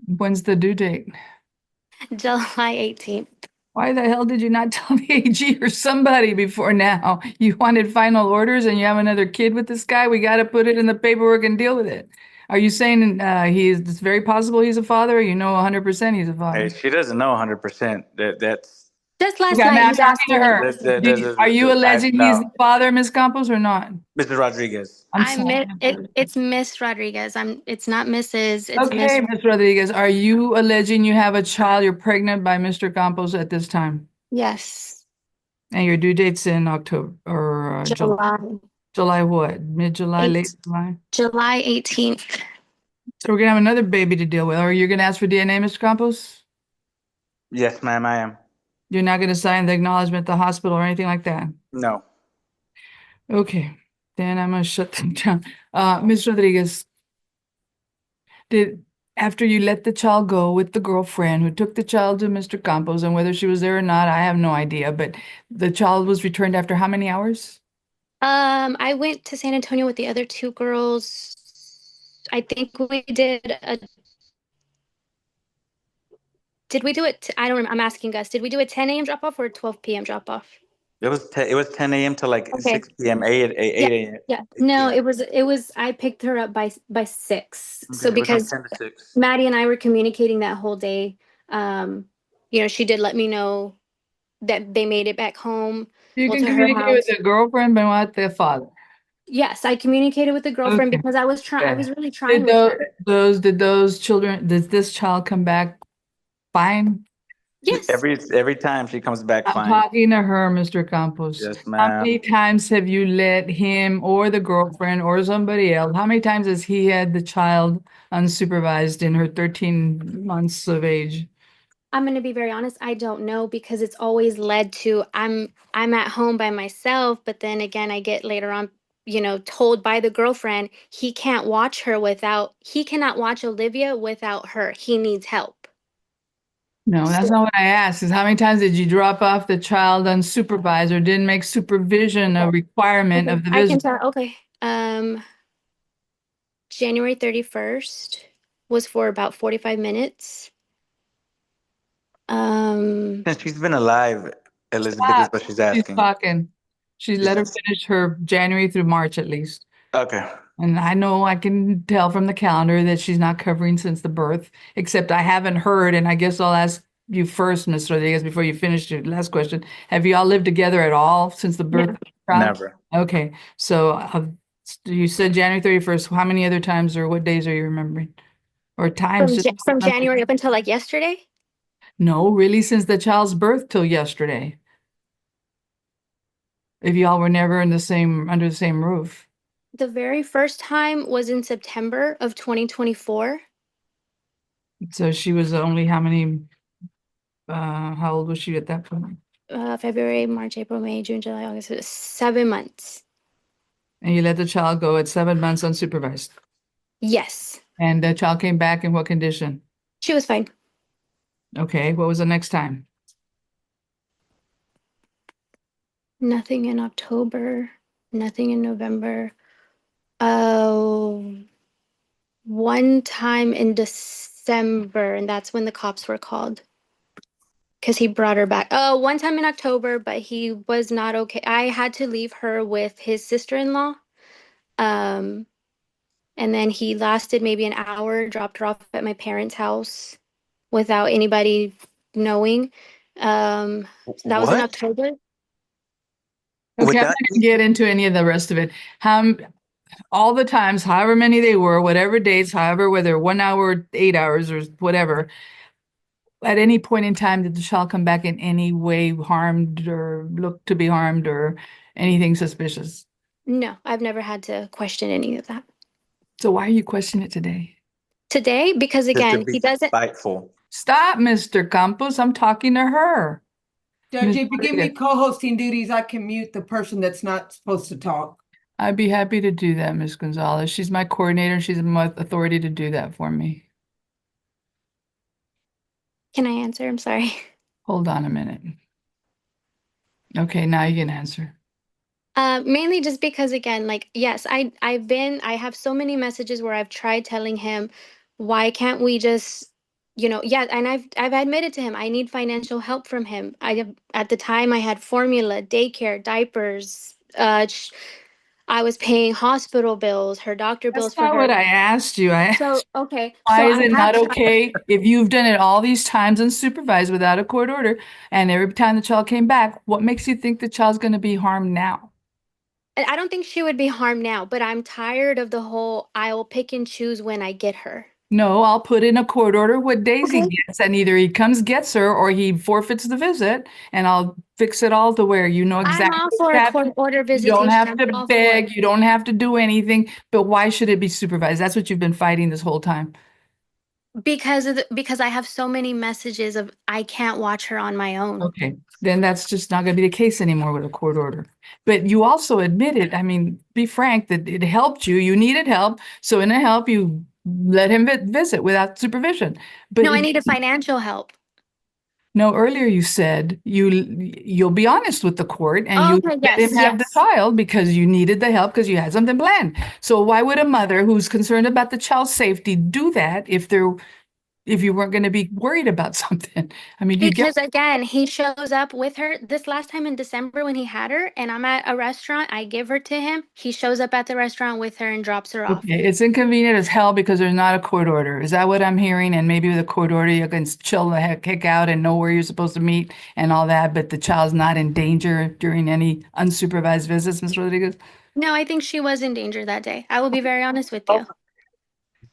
When's the due date? July 18th. Why the hell did you not tell the AG or somebody before now? You wanted final orders and you have another kid with this guy? We got to put it in the paperwork and deal with it. Are you saying it's very possible he's a father, or you know 100% he's a Hey, father? she doesn't know 100%. That's Just last Okay, I'm night, he's talking asked to me. her. Are you alleging he's the no, father, Ms. Campos, or not? Mr. Rodriguez. I'm sorry. It's Miss Rodriguez. It's not Mrs. It's Okay, Miss. Ms. Rodriguez, are you alleging you have a child, you're pregnant by Mr. Campos at this time? Yes. And your due date's in October or July? July July what? Mid-July, late 8th. July? July 18th. So we're gonna have another baby to deal with. Or you're gonna ask for DNA, Mr. Campos? Yes, ma'am, I am. You're not gonna sign the acknowledgement at the hospital or anything like that? No. Okay, then I'm gonna shut them down. Ms. Rodriguez, after you let the child go with the girlfriend who took the child to Mr. Campos, and whether she was there or not, I have no idea, but the child was returned after how many hours? I went to San Antonio with the other two girls. I think we did we do it? I don't remember. I'm asking Gus. Did we do a 10 a.m. drop off or a 12 p.m. drop off? It was 10 a.m. to like Okay. 6 p.m. 8 a.m. Yeah. 8 No, p.m. it was I picked her up by 6. So Okay, it was from because 10 to 6. Maddie and I were communicating that whole day, she did let me know that they made it back home. You Well, can to her communicate with house. the girlfriend, but not the father. Yes, I communicated with the girlfriend Okay. because I was Okay. really trying with her. Did this child come back fine? Yes. Every time she comes back I'm fine. talking to her, Mr. Campos. Yes, How many ma'am. times have you let him or the girlfriend or somebody else, how many times has he had the child unsupervised in her 13 months of age? I'm going to be very honest. I don't know because it's always led to I'm at home by myself, but then again, I get later on, told by the girlfriend he cannot watch Olivia without her. He needs help. No, that's not what I asked. Is how many times did you drop off the child unsupervised or didn't make supervision a requirement of the I can visit? tell. Okay. January 31st was for about 45 minutes. Since she's been alive, Elizabeth is Stop. what she's She's asking. talking. She let her finish her January through March at least. Okay. And I know I can tell from the calendar that she's not covering since the birth, except I haven't heard, and I guess I'll ask you first, Ms. Rodriguez, before you finish your last question. Have you all lived together at all since the birth of the child? Never. Okay, so you said January 31st. How many other times or what days are you remembering? Or times? From January up until like yesterday? No, really, since the child's birth till yesterday. If y'all were never under the same roof. The very first time was in September of 2024. So she was only how many How old was she at that point? February, March, April, May, June, July, August, 7 months. And you let the child go at 7 months unsupervised. Yes, And the child came back in what condition? she was fine. Okay, what was the next time? Nothing in October, nothing in November. One time in December, and that's when the cops were called because he brought her back. Oh, one time in October, but he was not okay. I had to leave her with his sister-in-law. Um, and then he lasted maybe an hour, dropped her off at my parents' house without anybody knowing. That was in What? October. Okay, I'm not Without gonna get into any of the rest of it. All the times, however many they were, whatever dates, however, whether 1 hour, 8 hours, or whatever, at any point in time, did the child come back in any way harmed or looked to be harmed or anything suspicious? No, I've never had to question any of that. So why are you questioning it today? Today, because just to again, be he doesn't. spiteful. Stop, Mr. Campos. I'm talking to her. Judge, Ms. if you give me Rodriguez. co-hosting duties, I can mute the person that's not supposed to talk. I'd be happy to do that, Ms. Gonzalez. She's my coordinator. She's my authority to do that for me. Can I answer? I'm sorry. Hold on a minute. Okay, now you can answer. Mainly just because again, like, yes, I have so many messages where I've tried telling him, why can't we just, yeah, and I've admitted to him I need financial help from him. At the time I had formula, daycare, diapers, I was paying hospital bills, her doctor bills That's for not her. what I asked you. I So, asked, okay. why So is I it have not okay if you've done it all these times unsupervised without a court order, and every time the child came back, what makes you think the child's going to be harmed now? And I don't think she would be harmed now, but I'm tired of the whole I will pick and choose when I get her. No, I'll put in a court order what days he Okay. gets, and either he comes, gets her, or he forfeits the visit, and I'll fix it all to where you know I'm exactly all what's for a court happening. order You don't visitation. have I'm to all for it. beg, you don't have to do anything, but why should it be supervised? That's what you've been fighting this whole time. Because I have so many messages of I can't watch her on my own. Okay, then that's just not going to be the case anymore with a court order. But you also admitted, I mean, be frank, that it helped you. You needed help. So in the help, you let him visit without supervision. But No, I needed financial help. no, earlier you said you'll be honest with the court and Oh, you okay, let him yes, have the yes. child because you needed the help because you had something planned. So why would a mother who's concerned about the child's safety do that if you weren't going to be worried about something? I mean, do you get? Because again, he shows up with her this last time in December when he had her, and I'm at a restaurant. I give her to him. He shows up at the restaurant with her and drops her off. Okay, it's inconvenient as hell because there's not a court order. Is that what I'm hearing? And maybe with a court order, you can chill the heck out and know where you're supposed to meet and all that, but the child's not in danger during any unsupervised visits, Ms. Rodriguez? No, I think she was in danger that day. I will be very honest with you.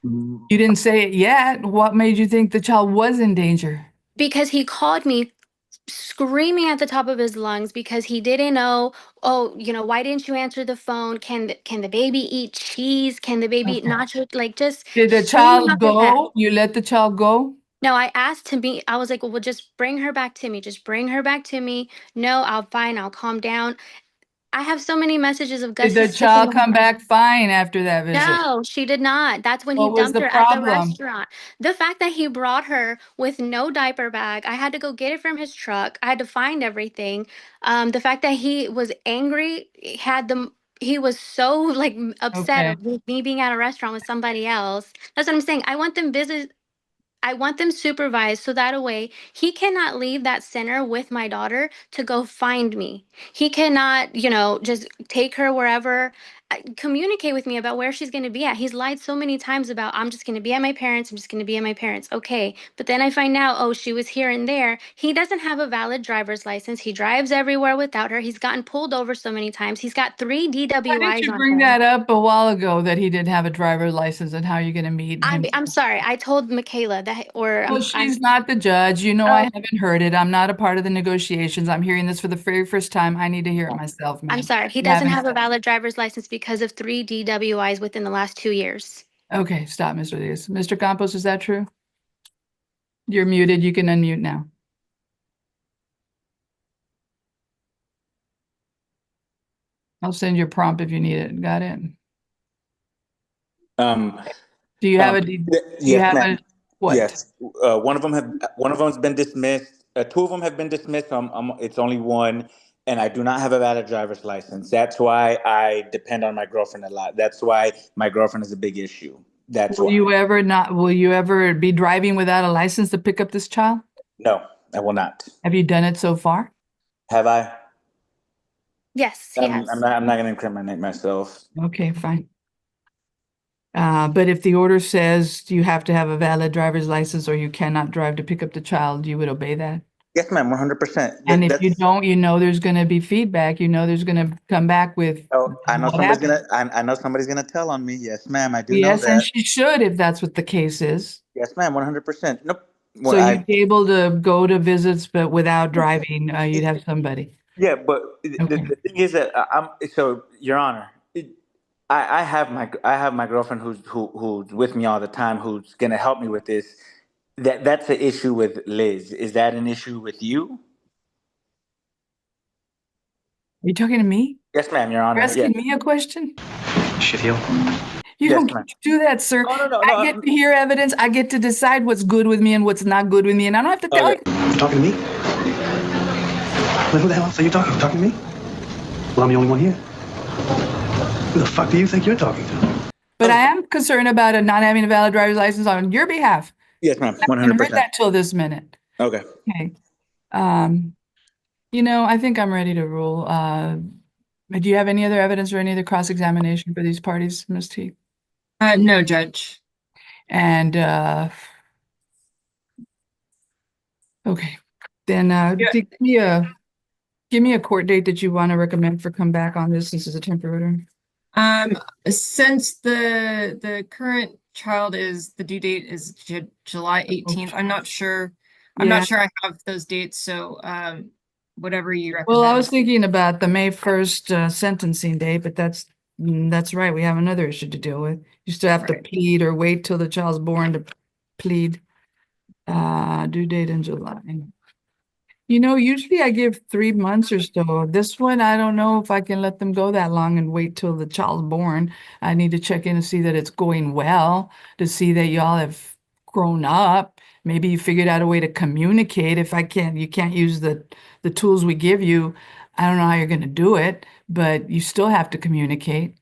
You didn't say it yet. What made you think the child was in danger? Because he called me screaming at the top of his lungs because he didn't know, oh, why didn't you answer the phone? Can the baby eat cheese? Can the baby eat Okay. nachos? Like just Did the screaming child off his head. go? You let the child go? No, I asked to be, I was like, well, just bring her back to me. Just bring her back to me. No, I'll calm down. I have so many messages of Did Gus the is taking child come over. back fine after that visit? No, she did not. That's when he What was dumped the her at the problem? restaurant. The fact that he brought her with no diaper bag, I had to go get it from his truck. I had to find everything. The fact that he was angry, he was so like upset Okay. of me being at a restaurant with somebody else. That's what I'm saying. I want them supervised so that a way he cannot leave that center with my daughter to go find me. He cannot, just take her wherever, communicate with me about where she's going to be at. He's lied so many times about, I'm just going to be at my parents. I'm just going to be at my parents. Okay. But then I find out, oh, she was here and there. He doesn't have a valid driver's license. He drives everywhere without her. He's gotten pulled over so many times. He's got 3 Why didn't DWIs you on bring him. that up a while ago that he didn't have a driver's license and how you're going to meet him? I'm sorry. I told Michaela that, or Well, she's not the judge. You know, I haven't heard it. I'm not a part of the negotiations. I'm hearing this for the very first time. I need to hear it myself, I'm ma'am. sorry. He You doesn't haven't have a said it. valid driver's license because of 3 DWIs within the last 2 years. Okay, stop, Mr. Diaz. Mr. Campos, is that true? You're muted. You can unmute now. I'll send you a prompt if you need it. Got it? Um, Do you have yes, ma'am. what? Yes. One of them's been dismissed. Two of them have been dismissed. It's only one, and I do not have a valid driver's license. That's why I depend on my girlfriend a lot. That's why my girlfriend is a big issue. That's Will why. will you ever be driving without a license to pick up this child? No, I will not. Have you done it so far? Have I? Yes, he has. I'm not going to incriminate myself. Okay, fine. But if the order says you have to have a valid driver's license or you cannot drive to pick up the child, you would obey that? Yes, ma'am. 100%. And if you don't, there's going to be feedback. There's going to come back with I know what somebody's happened. I know somebody's gonna tell on me. Yes, ma'am. I do know Yes, and that. she should if that's what the case is. Yes, ma'am. 100%. Nope. So Well, you'd be able to go to visits, but without driving, you'd have somebody. yeah, but Okay. the thing is that Your Honor, I have my girlfriend who's with me all the time, who's gonna help me with this. That's the issue with Liz. Is that an issue with you? Are you talking to me? Yes, ma'am, Your Honor. You're asking Yes. me a question? Shit, heal. You Yes, don't get ma'am. to do that, sir. Oh, no. I get to hear evidence. I get to decide what's good with me and what's not good with me, and I don't have to tell Okay. you. You talking to me? Well, who the hell else are you talking to? Talking to me? Well, I'm the only one here. Who the fuck do you think you're talking to? But I am concerned about not having a valid driver's license on your behalf. Yes, ma'am. I haven't heard 100%. that till this minute. Okay. Okay. I think I'm ready to rule. Do you have any other evidence or any other cross-examination for these parties, Ms. T? No, Judge. And okay, then give me a court date that you want to recommend for come back on this. This is a temporary order. Since the current child the due date is July 18th. I'm not sure. I'm Yeah. not sure I have those dates. So whatever you recommend. Well, I was thinking about the May 1st sentencing date, but that's right. We have another issue to deal with. You still have to Right. plead or wait till the child's born to plead. Due date in July. Usually I give 3 months or so. This one, I don't know if I can let them go that long and wait till the child's born. I need to check in and see that it's going well, to see that y'all have grown up. Maybe you figured out a way to communicate. If you can't use the tools we give you, I don't know how you're going to do it, but you still have to communicate.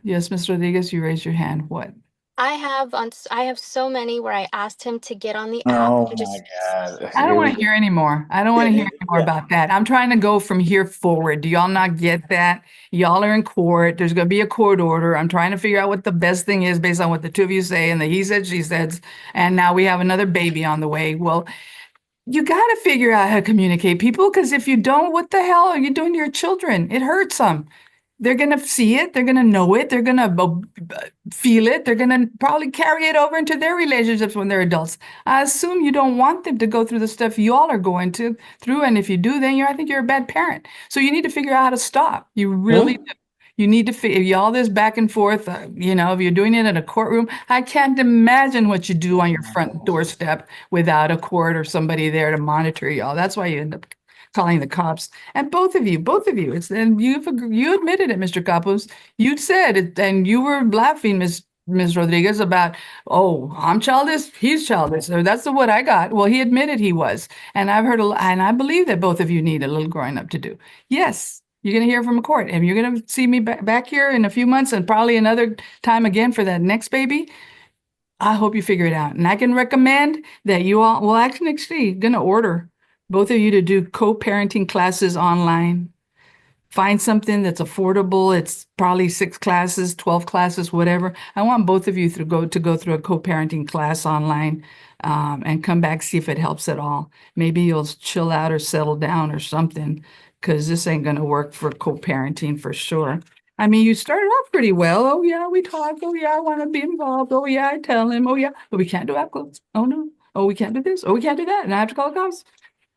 Yes, Ms. Rodriguez, you raised your hand. What? I have so many where I asked him to get on the app Oh and my just God. I don't want to hear anymore. I don't want to hear anymore about that. I'm trying to go from here forward. Do y'all not get that? Y'all are in court. There's going to be a court order. I'm trying to figure out what the best thing is based on what the two of you say and the he said, she said. And now we have another baby on the way. Well, you got to figure out how to communicate, people, because if you don't, what the hell are you doing to your children? It hurts them. They're going to see it. They're going to know it. They're going to feel it. They're going to probably carry it over into their relationships when they're adults. I assume you don't want them to go through the stuff you all are going through. And if you do, then I think you're a bad parent. So you need to figure out how to stop. You really do. You need to figure all this back and forth. If you're doing it in a courtroom, I can't imagine what you do on your front doorstep without a court or somebody there to monitor y'all. That's why you end up calling the cops. And both of you, and you admitted it, Mr. Capos. You said it, and you were laughing, Ms. Rodriguez, about, oh, I'm childish, he's childish. So that's what I got. Well, he admitted he was. And I've heard and I believe that both of you need a little growing up to do. Yes, you're going to hear from a court, and you're going to see me back here in a few months and probably another time again for that next baby. I hope you figure it out. And I can recommend that you all, well, actually, going to order both of you to do co-parenting classes online. Find something that's affordable. It's probably 6 classes, 12 classes, whatever. I want both of you to go through a co-parenting class online and come back, see if it helps at all. Maybe you'll chill out or settle down or something, because this ain't going to work for co-parenting for sure. I mean, you started off pretty well. Oh, yeah, we talk. Oh, yeah, I want to be involved. Oh, yeah, I tell him. Oh, yeah, but we can't do apples. Oh, no. Oh, we can't do this. Oh, we can't do that. And I have to call the cops.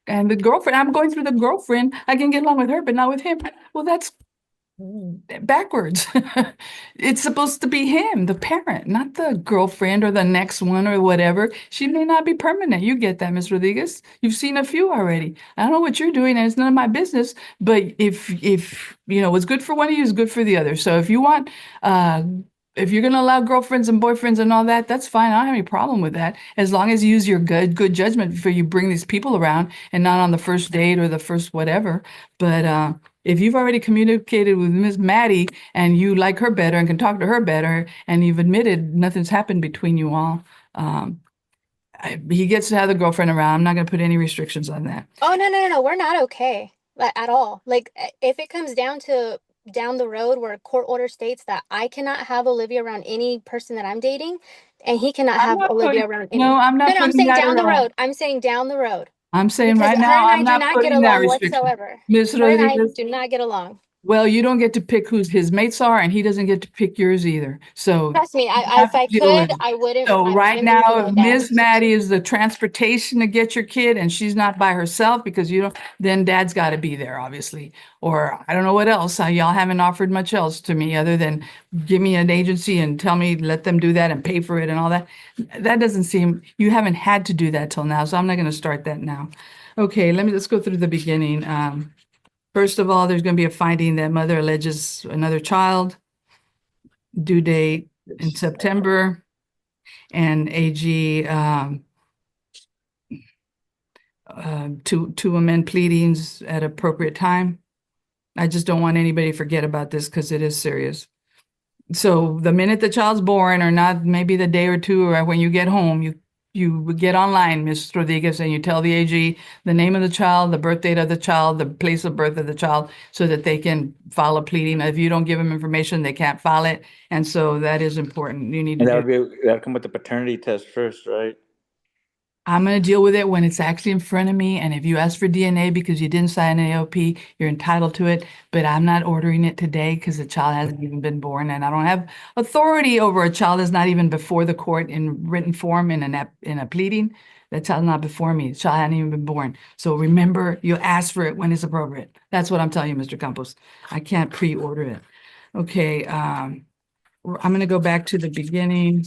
And the girlfriend, I'm going through the girlfriend. I can get along with her, but not with him. Well, that's backwards. It's supposed to be him, the parent, not the girlfriend or the next one or whatever. She may not be permanent. You get that, Ms. Rodriguez. You've seen a few already. I don't know what you're doing, and it's none of my business. But if you know what's good for one of you is good for the other. So if you want, if you're gonna allow girlfriends and boyfriends and all that, that's fine. I don't have any problem with that, as long as you use your good judgment before you bring these people around, and not on the first date or the first whatever. But if you've already communicated with Miss Maddie and you like her better and can talk to her better, and you've admitted nothing's happened between you all, he gets to have the girlfriend around. I'm not going to put any restrictions on that. Oh, no. We're not okay at all. Like, if it comes down to down the road where a court order states that I cannot have Olivia around any person that I'm dating, and he cannot I'm have not Olivia putting- around any. No, I'm not I'm putting saying that down at the all. road. I'm saying down the road. I'm saying Because right her now, and I I'm do not not get putting that along restriction. whatsoever. Ms. Her and I Rodriguez, do not get along. well, you don't get to pick who's his mates are, and he doesn't get to pick yours either. So Trust me, you if have I to deal with could, it. I wouldn't. So I right wouldn't be with now, my if dad. Miss Maddie is the transportation to get your kid and she's not by herself because you don't, then dad's got to be there, obviously. Or I don't know what else. Y'all haven't offered much else to me other than give me an agency and tell me, let them do that and pay for it and all that. That doesn't seem, you haven't had to do that till now, so I'm not going to start that now. Okay, let's go through the beginning. First of all, there's going to be a finding that mother alleges another child, due date in September, and AG to amend pleadings at appropriate time. I just don't want anybody to forget about this because it is serious. So the minute the child's born, or not, maybe the day or two, or when you get home, you get online, Ms. Rodriguez, and you tell the AG the name of the child, the birth date of the child, the place of birth of the child, so that they can file a pleading. If you don't give them information, they can't file it. And so that is important. You need to And do. that'll come with the paternity test first, right? I'm going to deal with it when it's actually in front of me. And if you ask for DNA because you didn't sign an AOP, you're entitled to it. But I'm not ordering it today because the child hasn't even been born, and I don't have authority over a child that's not even before the court in written form in a pleading. That child's not before me. The child hadn't even been born. So remember, you ask for it when it's appropriate. That's what I'm telling you, Mr. Campos. I can't pre-order it. Okay. I'm going to go back to the beginning.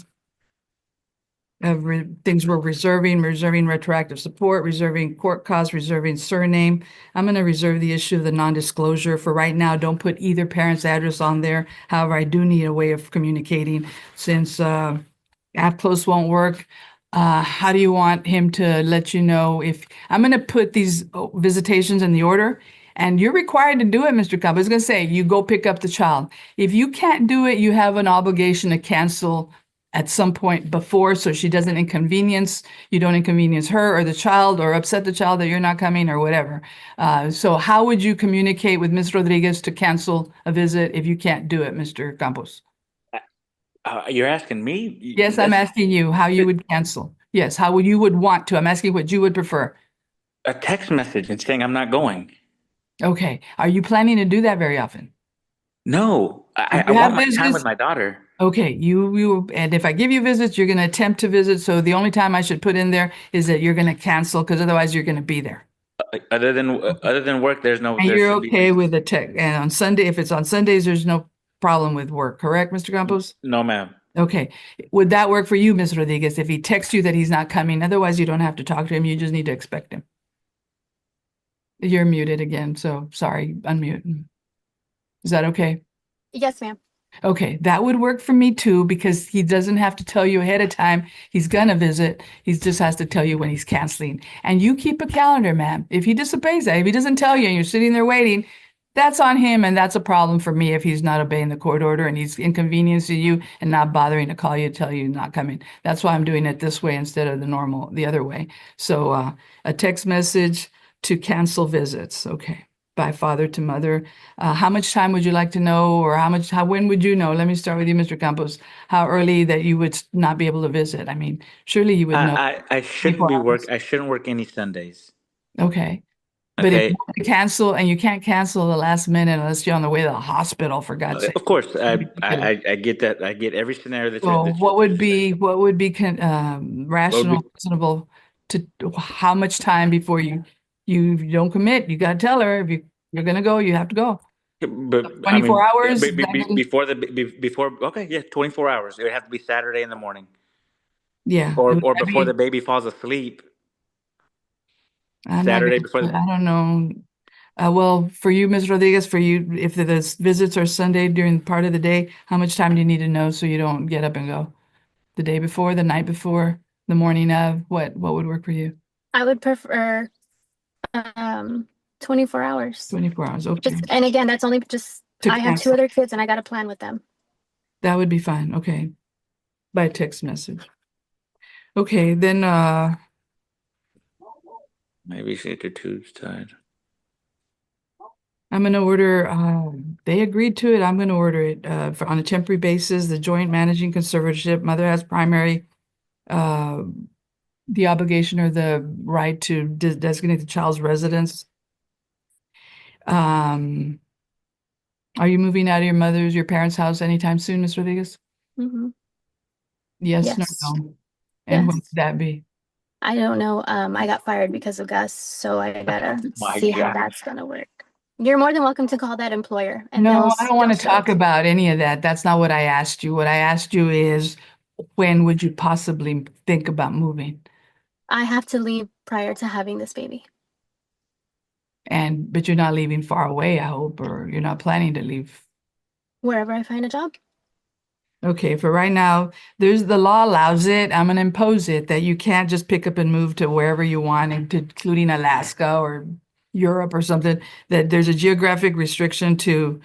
Things we're reserving retroactive support, reserving court costs, reserving surname. I'm going to reserve the issue of the non-disclosure for right now. Don't put either parent's address on there. However, I do need a way of communicating since app close won't work. How do you want him to let you know if I'm going to put these visitations in the order? And you're required to do it, Mr. Campbell. I was going to say, you go pick up the child. If you can't do it, you have an obligation to cancel at some point before, so she doesn't inconvenience, you don't inconvenience her or the child or upset the child that you're not coming or whatever. So how would you communicate with Ms. Rodriguez to cancel a visit if you can't do it, Mr. Campos? You're asking me? Yes, I'm asking you how you would cancel. Yes, how you would want to. I'm asking what you would prefer. A text message and saying I'm not going. Okay. Are you planning to do that very often? No, If I you want have my time business- with my daughter. Okay, and if I give you visits, you're going to attempt to visit. So the only time I should put in there is that you're going to cancel, because otherwise you're going to be there. Other than work, there And you're should be okay reason. with the tech. And on Sunday, if it's on Sundays, there's no problem with work, correct, Mr. Campos? No, ma'am. Okay. Would that work for you, Ms. Rodriguez, if he texts you that he's not coming? Otherwise, you don't have to talk to him. You just need to expect him. You're muted again, so sorry, unmute. Is that okay? Yes, ma'am. Okay, that would work for me too, because he doesn't have to tell you ahead of time he's gonna visit. He just has to tell you when he's canceling. And you keep a calendar, ma'am. If he disobeys that, if he doesn't tell you and you're sitting there waiting, that's on him, and that's a problem for me if he's not obeying the court order and he's inconveniencing you and not bothering to call you, tell you not coming. That's why I'm doing it this way instead of the other way. So a text message to cancel visits. Okay. By father to mother. How much time would you like to know, or when would you know? Let me start with you, Mr. Campos. How early that you would not be able to visit? I mean, surely you would know. I shouldn't 24 hours. I shouldn't work any Sundays. Okay. But if Okay. you want to cancel, and you can't cancel the last minute unless you're on the way to the hospital, for God's sake. Of course, I get that. I get every scenario that So you're what would saying. be rational, reasonable to how much time before you don't commit? You got to tell her if you're going to go, you have to go. But I 24 mean, hours? Is that good? before, okay, yeah, 24 hours. It would have to be Saturday in the morning, Yeah. or I before the mean, baby falls asleep. I'm not Saturday gonna, I don't know. Well, for you, Ms. Rodriguez, for you, if the visits are Sunday during part of the day, how much time do you need to know so you don't get up and go? The day before, the night before, the morning of, what would work for you? I would prefer 24 hours. 24 hours, okay. And again, that's only just, To I have 2 cancel. other kids and I got to plan with them. That would be fine, okay. By text message. Okay, then Maybe she could tube side. I'm gonna order, they agreed to it, I'm gonna order it on a temporary basis, the joint managing conservatorship, mother has primary, the obligation or the right to designate the child's residence. Are you moving out of your parents' house anytime soon, Ms. Rodriguez? hmm Yes, no, Yes. no. And when Yes. would that be? I don't know. I got fired because of Gus, so I gotta My see how God. that's gonna work. You're more than welcome to call that employer, and No, I don't want to they'll talk about any of that. That's not what I asked you. What I asked you is, when would you possibly think about moving? I have to leave prior to having this baby. But you're not leaving far away, I hope, or you're not planning to leave. Wherever I find a job. Okay, for right now, the law allows it. I'm gonna impose it that you can't just pick up and move to wherever you want, including Alaska or Europe or something. That there's a geographic restriction to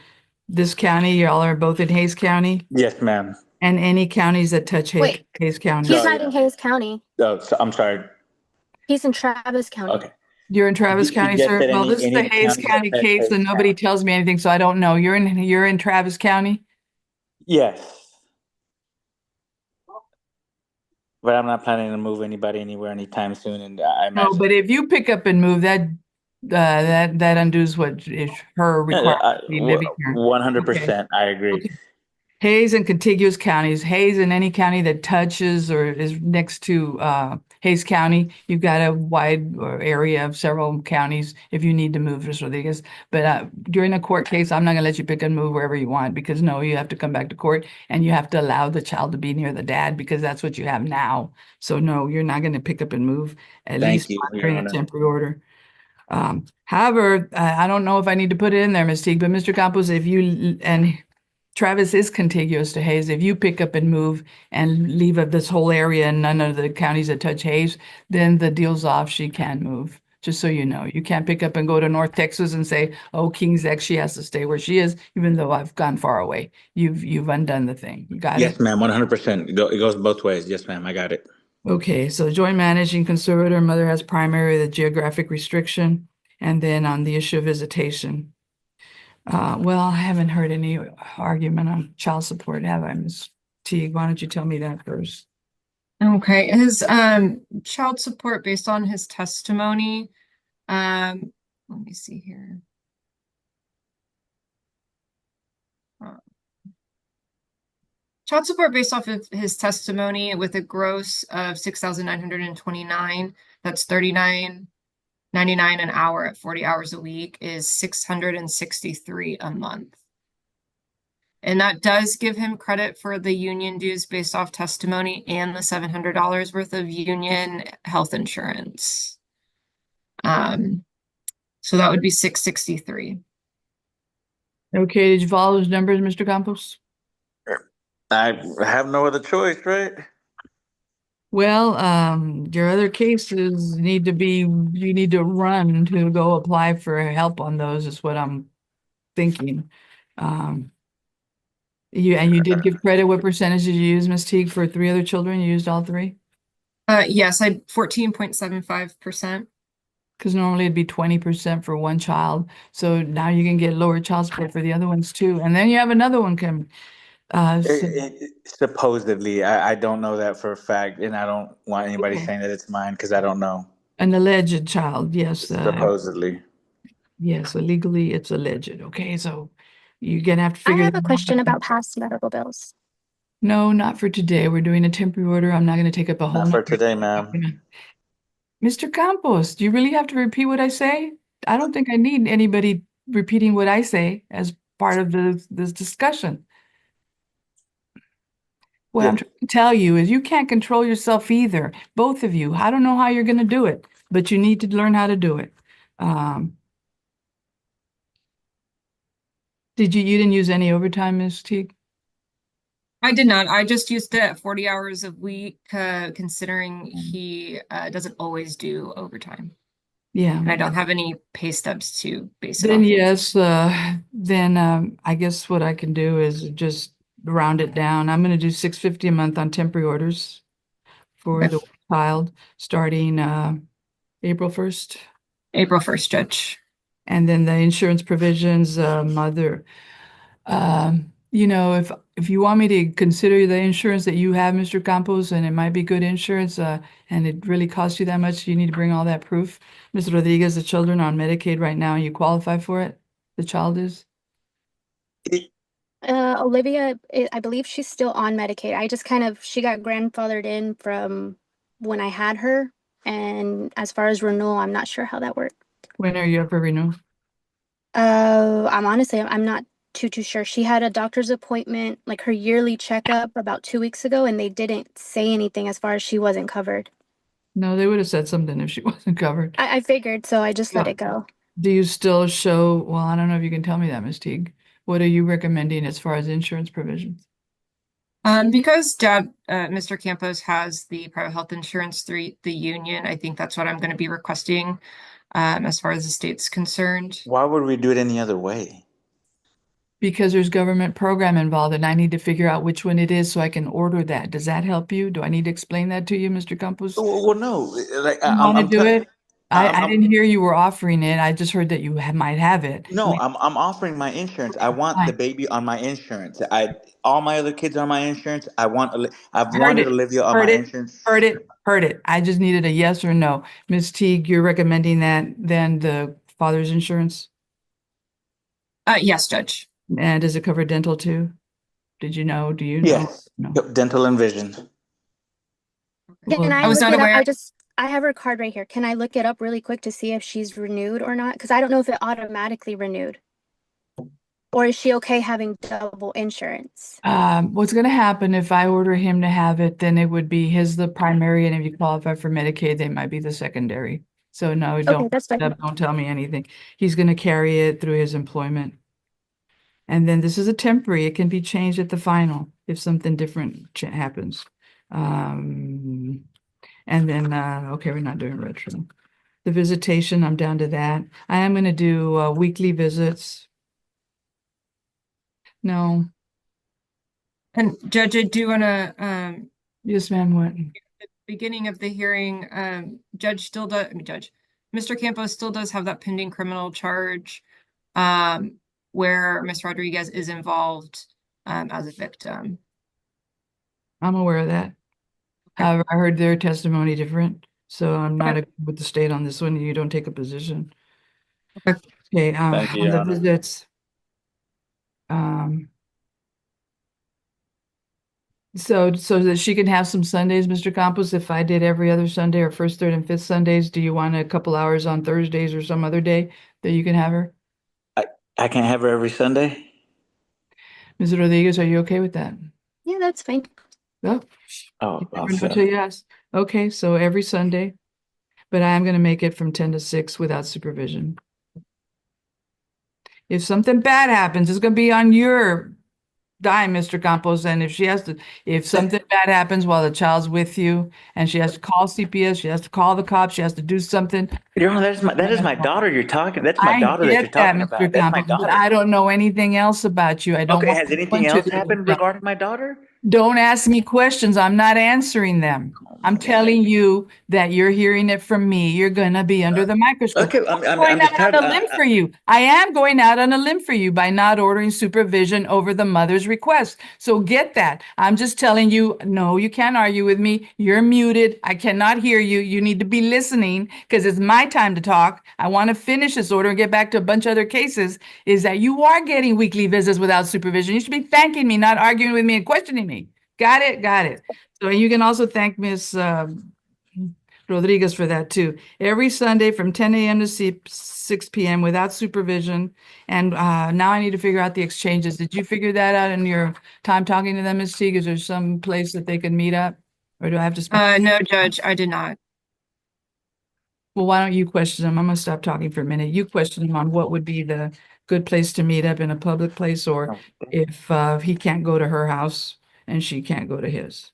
this county. Y'all are both in Hayes County, Yes, ma'am. and any counties that touch Wait, Hayes County. He's Oh, not yeah. in Hayes County. Oh, so, I'm sorry. He's in Travis County. Okay. You're in Travis He County, just sir? said Well, any this is the Hayes counties that County touch case, Hayes and nobody County. tells me anything, so I don't know. You're in Travis County? Yes. But I'm not planning to move anybody anywhere anytime soon, and I No, imagine. but if you pick up and move, that undoes what is her requirement to be living here. 100%, I agree. Okay. Hayes and contiguous counties, Hayes in any county that touches or is next to Hayes County, you've got a wide area of several counties if you need to move, Ms. Rodriguez. But during a court case, I'm not gonna let you pick and move wherever you want, because no, you have to come back to court and you have to allow the child to be near the dad, because that's what you have now. So no, you're not gonna pick up and move, at Thank least you, not Your during a Honor. temporary order. However, I don't know if I need to put it in there, Ms. Teague, but Mr. Campos, and Travis is contiguous to Hayes. If you pick up and move and leave of this whole area and none of the counties that touch Hayes, then the deal's off. She can move. Just so you know, you can't pick up and go to North Texas and say, "Oh, King's X, she has to stay where she is," even though I've gone far away. You've undone the thing. You got Yes, it? ma'am, 100%. It goes both ways. Yes, ma'am, I got it. Okay, so joint managing conservator, mother has primary, the geographic restriction, and then on the issue of visitation. Well, I haven't heard any argument on child support, have I, Ms. Teague? Why don't you tell me that first? Okay, his child support based on his testimony. Let me see here. Child support based off of his testimony with a gross of 6,929. That's 39.99 an hour at 40 hours a week is 663 a month. And that does give him credit for the union dues based off testimony and the $700 worth of union health insurance. So that would be 663. Okay, did you follow those numbers, Mr. Campos? I have no other choice, right? Well, your other cases you need to run to go apply for help on those, is what I'm thinking. You did give credit. What percentage did you use, Ms. Teague, for 3 other children? You used all 3? Yes, I 14.75%. Because normally it'd be 20% for one child. So now you can get lower child support for the other ones too. And then you have another one coming. Supposedly, I don't know that for a fact, and I don't want anybody Okay. saying that it's mine because I don't know. An alleged child, yes. Supposedly. Yes, legally it's alleged. Okay, so you're gonna have to I figure have that a question out. about past medical bills. No, not for today. We're doing a temporary order. I'm not gonna take up a whole Not for nother- today, ma'am. Mr. Campos, do you really have to repeat what I say? I don't think I need anybody repeating what I say as part of this discussion. What Yeah. I'm trying to tell you is you can't control yourself either, both of you. I don't know how you're going to do it, but you need to learn how to do it. You didn't use any overtime, Ms. Teague? I did not. I just used it at 40 hours a week, considering he doesn't always do overtime. Yeah. And I don't have any pay stubs to base it Then off of. yes, I guess what I can do is just round it down. I'm going to do $650 a month on temporary orders for Okay. the child starting April 1st. April 1st, Judge. And then the insurance provisions, mother, if you want me to consider the insurance that you have, Mr. Campos, and it might be good insurance, and it really costs you that much, you need to bring all that proof. Mr. Rodriguez, the children are on Medicaid right now, and you qualify for it? The child is? Olivia, I believe she's still on Medicaid. I just she got grandfathered in from when I had her. And as far as renewal, I'm not sure how that worked. When are you up for renewal? I'm not too sure. She had a doctor's appointment, like her yearly checkup about 2 weeks ago, and they didn't say anything as far as she wasn't covered. No, they would have said something if she wasn't covered. I figured, so I just let Yeah. it go. Do you still show, well, I don't know if you can tell me that, Ms. Teague. What are you recommending as far as insurance provisions? Because Mr. Campos has the private health insurance through the union, I think that's what I'm going to be requesting as far as the state's concerned. Why would we do it any other way? Because there's government program involved and I need to figure out which one it is so I can order that. Does that help you? Do I need to explain that to you, Mr. Campos? Well, no. Like You want to do it? I I'm- didn't hear you were offering it. I just heard that you might have it. No, I'm offering my insurance. I want the baby on my insurance. All my other kids are on my insurance. I've wanted Olivia on my insurance. Heard it. I just needed a yes or no. Ms. Teague, you're recommending that then the father's insurance? Yes, Judge. And does it cover dental too? Did you know? Do you know? Yes, No. dental and vision. Can I I was look not it up? aware. I have her card right here. Can I look it up really quick to see if she's renewed or not? Because I don't know if it automatically renewed. Or is she okay having double insurance? What's going to happen if I order him to have it, then it would be the primary, and if you qualify for Medicaid, they might be the secondary. So no, Okay, that's fine. don't tell me anything. He's going to carry it through his employment. And then this is a temporary. It can be changed at the final if something different happens. And then, okay, we're not doing retro. The visitation, I'm down to that. I am going to do weekly visits. No. And Judge, I do want to, Yes, ma'am, what? the beginning of the hearing, Mr. Campos still does have that pending criminal charge, where Ms. Rodriguez is involved, as a victim. I'm aware of that. I heard their testimony different, so I'm not with the state on this one. You don't take a position. Okay. Okay, Thank you, on Your the Honor. visits. So that she can have some Sundays, Mr. Campos, if I did every other Sunday or first, third, and fifth Sundays, do you want a couple hours on Thursdays or some other day that you can have her? I can't have her every Sunday. Ms. Rodriguez, are you okay with that? Yeah, that's fine. Oh, Oh, you never know awesome. till you ask. Okay, so every Sunday, but I am going to make it from 10 to 6 without supervision. If something bad happens, it's going to be on your dime, Mr. Campos. And if something bad happens while the child's with you and she has to call CPS, she has to call the cops, she has to do something. Your Honor, that is my daughter you're talking. That's my daughter that you're talking about. Mr. That's my Campos, but daughter. I don't know anything else about you. I don't Okay, want has to go anything into else this. happened regarding my daughter? Don't ask me questions. I'm not answering them. I'm telling you that you're hearing it from me. You're gonna be under the microscope. Okay, I'm Going just out trying on a limb for you. I am going out on a limb for you by not ordering supervision over the mother's request. So get that. I'm just telling you, no, you can't argue with me. You're muted. I cannot hear you. You need to be listening because it's my time to talk. I want to finish this order and get back to a bunch of other cases. Is that you are getting weekly visits without supervision. You should be thanking me, not arguing with me and questioning me. Got it. So you can also thank Ms. Rodriguez for that too. Every Sunday from 10 a.m. to 6 p.m. without supervision. And now I need to figure out the exchanges. Did you figure that out in your time talking to them, Ms. Teague? Is there some place that they can meet up? Or do I have to spend? No, Judge, I did not. Well, why don't you question them? I'm gonna stop talking for a minute. You question him on what would be the good place to meet up in a public place, or if he can't go to her house and she can't go to his.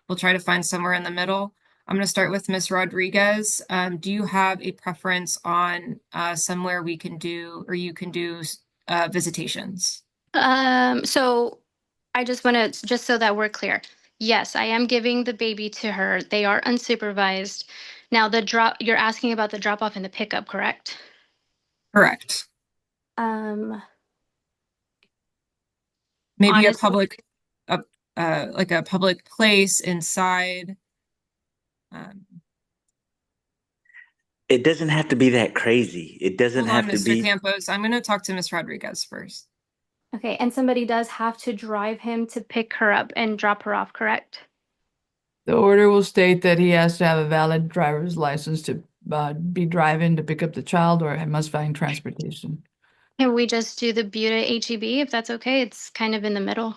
We'll try to find somewhere in the middle. I'm going to start with Ms. Rodriguez. Do you have a preference on somewhere we can do, or you can do visitations? So I just want to, just so that we're clear. Yes, I am giving the baby to her. They are unsupervised. Now you're asking about the drop off and the pickup, correct? Correct. Um, Maybe Honestly- like a public place inside. It doesn't have to be that crazy. It doesn't Hold on, have to Mr. be. Campos. I'm going to talk to Ms. Rodriguez first. okay, and somebody does have to drive him to pick her up and drop her off, correct? The order will state that he has to have a valid driver's license to be driving to pick up the child, or I must find transportation. Can we just do the Buda HEB if that's okay? It's kind of in the middle.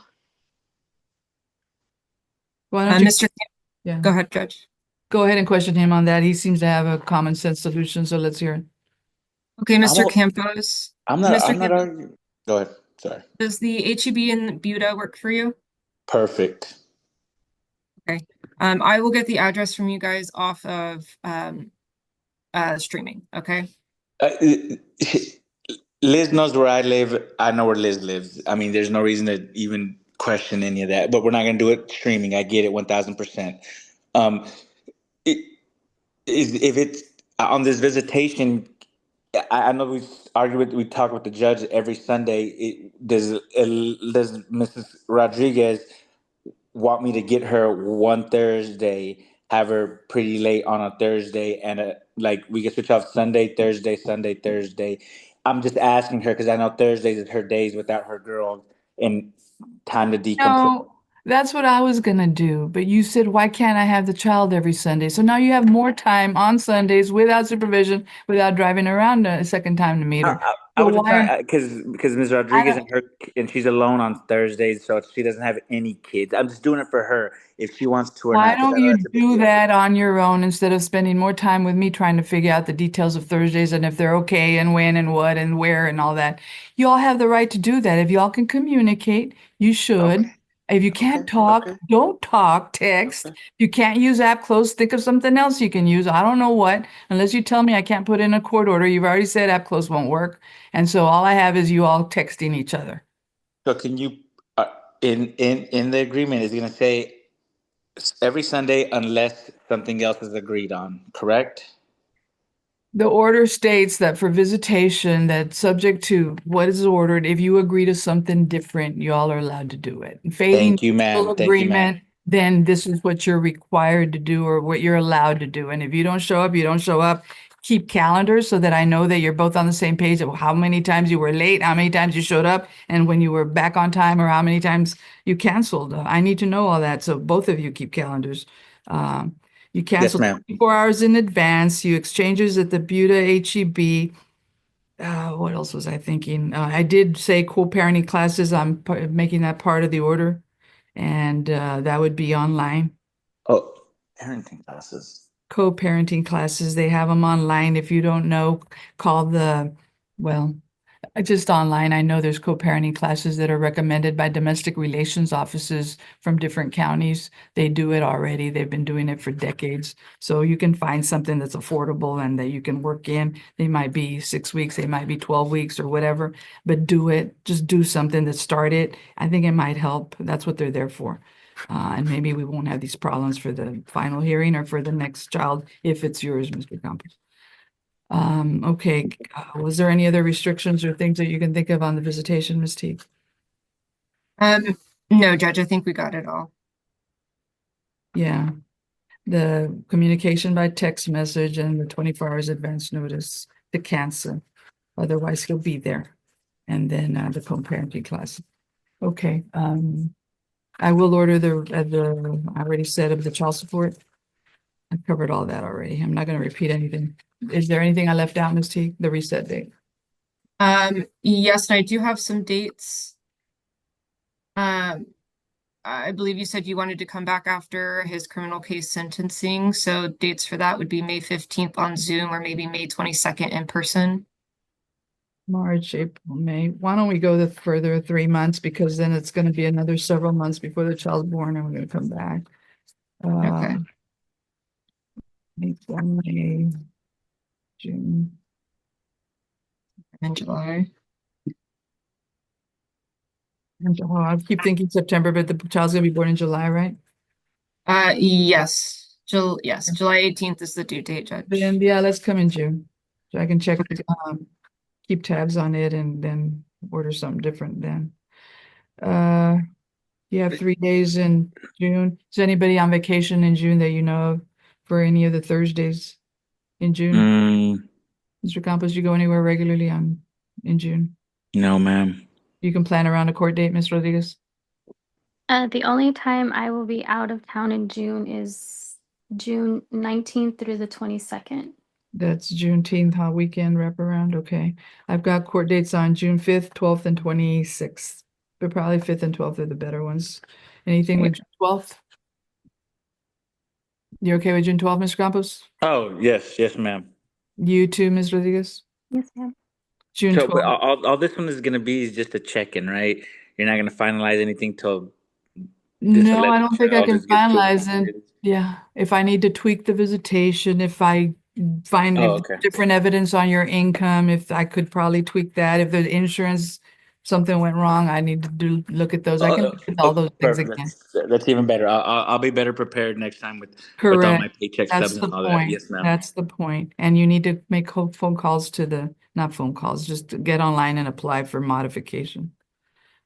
Why don't you? Mr. Yeah. Go ahead, Judge. Go ahead and question him on that. He seems to have a common sense solution, so let's hear it. Okay, Mr. won't- Campos. I'm not Mr. Campos, arguing. Go ahead. Sorry. does the HEB in Buda work for you? Perfect. I will get the address from you guys off of streaming, okay? Liz knows where I live. I know where Liz lives. I mean, there's no reason to even question any of that. But we're not going to do it streaming. I get it 1,000%. If it's on this visitation, I know we talk with the judge every Sunday. Does Mrs. Rodriguez want me to get her one Thursday, have her pretty late on a Thursday, and like we can switch off Sunday, Thursday, Sunday, Thursday? I'm just asking her because I know Thursdays is her days without her girl and time to decompress. No, that's what I was gonna do, but you said, why can't I have the child every Sunday? So now you have more time on Sundays without supervision, without driving around a second time to meet her. I So was just why- trying because Ms. Rodriguez and she's alone on Thursdays, so she doesn't have any kids. I'm just doing it for her if she wants to or Why not. 'Cause I don't know you that's a big do deal. that on your own instead of spending more time with me trying to figure out the details of Thursdays and if they're okay and when and what and where and all that? You all have the right to do that. If y'all can communicate, you should. Okay. If you can't Okay, talk, okay. don't talk, text. Okay. You can't use app close, think of something else you can use. I don't know what, unless you tell me I can't put in a court order. You've already said app close won't work. And so all I have is you all texting each other. So can you in the agreement is going to say every Sunday unless something else is agreed on, correct? The order states that for visitation, that subject to what is ordered, if you agree to something different, you all are allowed to do it. Failing Thank you, ma'am. full Thank you, ma'am. agreement, then this is what you're required to do or what you're allowed to do. And if you don't show up, you don't show up. Keep calendars so that I know that you're both on the same page of how many times you were late, how many times you showed up, and when you were back on time, or how many times you canceled. I need to know all that. So both of you keep calendars. You cancel ma'am. 24 hours in advance. You exchanges at the Buda HEB. What else was I thinking? I did say co-parenting classes. I'm making that part of the order, and that would be online. Oh, parenting classes. Co-parenting classes, they have them online. If you don't know, call just online. I know there's co-parenting classes that are recommended by domestic relations offices from different counties. They do it already. They've been doing it for decades. So you can find something that's affordable and that you can work in. They might be 6 weeks, they might be 12 weeks or whatever, but do it. Just do something that start it. I think it might help. That's what they're there for. And maybe we won't have these problems for the final hearing or for the next child, if it's yours, Mr. Campos. Okay, was there any other restrictions or things that you can think of on the visitation, Ms. Teague? No, Judge, I think we got it all. Yeah, the communication by text message and the 24 hours advance notice to cancel. Otherwise, he'll be there. And then the co-parenting class. Okay, I will order I already said of the child support. I covered all that already. I'm not going to repeat anything. Is there anything I left out, Ms. T? The reset date? Yes, and I do have some dates. I believe you said you wanted to come back after his criminal case sentencing, so dates for that would be May 15th on Zoom or maybe May 22nd in person. March, April, May. Why don't we go the further 3 months, because then it's going to be another several months before the child's born and we're going to come back. Okay. April, May, June. In July. Oh, I keep thinking September, but the child's gonna be born in July, right? Yes. July 18th is the due date, Judge. Then, yeah, let's come in June. So I can check, keep tabs on it and then order something different then. You have 3 days in June. Is anybody on vacation in June that you know of for any of the Thursdays in June? Mr. Campos, you go anywhere regularly in June? No, ma'am. You can plan around a court date, Ms. Rodriguez? The only time I will be out of town in June is June 19th through the 22nd. That's Juneteenth, weekend wraparound, okay. I've got court dates on June 5th, 12th, and 26th. But probably 5th and 12th are the better ones. Anything with June 12th? You okay with June 12th, Mr. Campos? Oh, yes, ma'am. You too, Ms. Rodriguez? Yes, ma'am. June So, but 12th. all this one is gonna be is just a check-in, right? You're not gonna finalize anything till No, I 11 don't think I child can just gets finalize it. visited. Yeah, if I need to tweak the visitation, if I find Oh, if okay. different evidence on your income, if I could probably tweak that. If the insurance, something went wrong, I need to look at those. I can look at all those things Perfect. again. That's even better. I'll be better prepared next time with all my Correct. paycheck That's stubs the and all that. point. Yes, ma'am. That's the point. And you need to make phone calls to the, not phone calls, just to get online and apply for modification.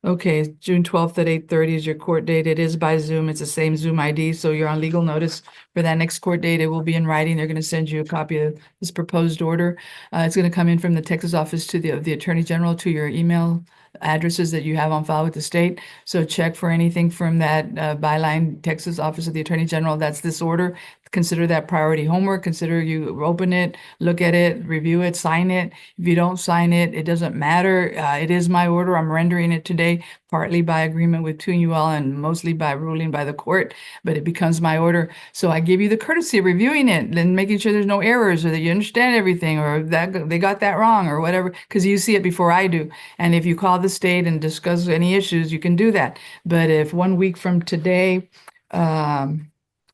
Okay, June 12th at 8:30 is your court date. It is by Zoom. It's the same Zoom ID, so you're on legal notice for that next court date. It will be in writing. They're going to send you a copy of this proposed order. It's going to come in from the Texas office to the Attorney General to your email addresses that you have on file with the state. So check for anything from that byline Texas Office of the Attorney General. That's this order. Consider that priority homework. Consider you open it, look at it, review it, sign it. If you don't sign it, it doesn't matter. It is my order. I'm rendering it today, partly by agreement with you all and mostly by ruling by the court, but it becomes my order. So I give you the courtesy of reviewing it and making sure there's no errors or that you understand everything or that they got that wrong or whatever, because you see it before I do. And if you call the state and discuss any issues, you can do that. But if 1 week from today,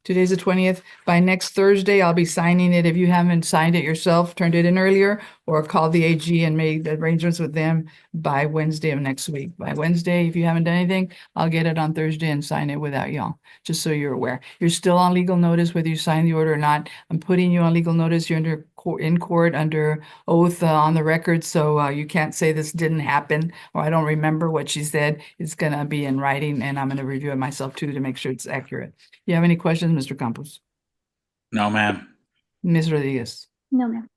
today's the 20th. By next Thursday, I'll be signing it. If you haven't signed it yourself, turned it in earlier, or call the AG and made arrangements with them by Wednesday of next week. By Wednesday, if you haven't done anything, I'll get it on Thursday and sign it without y'all, just so you're aware. You're still on legal notice, whether you sign the order or not. I'm putting you on legal notice. You're in court under oath on the record, so you can't say this didn't happen or I don't remember what she said. It's gonna be in writing, and I'm gonna review it myself too to make sure it's accurate. You have any questions, Mr. Campos? No, ma'am. Ms. Rodriguez? No, ma'am.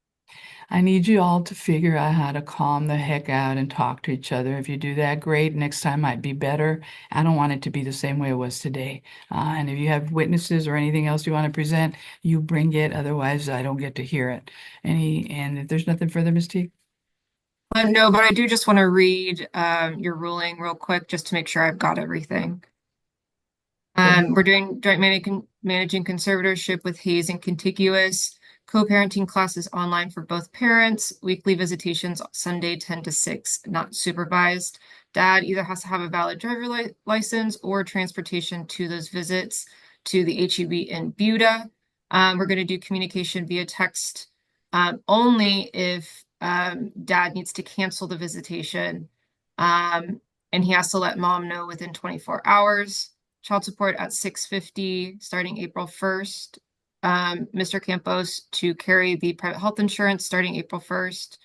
I need you all to figure out how to calm the heck out and talk to each other. If you do that, great. Next time might be better. I don't want it to be the same way it was today. And if you have witnesses or anything else you want to present, you bring it. Otherwise, I don't get to hear it. And if there's nothing further, Ms. Teague? No, but I do just want to read your ruling real quick just to make sure I've got everything. We're doing joint managing conservatorship with Hayes and contiguous. Co-parenting classes online for both parents. Weekly visitations Sunday 10 to 6, not supervised. Dad either has to have a valid driver license or transportation to those visits to the HEB in Buda. We're going to do communication via text only if dad needs to cancel the visitation. And he has to let mom know within 24 hours. Child support at $650 starting April 1st. Mr. Campos to carry the private health insurance starting April 1st.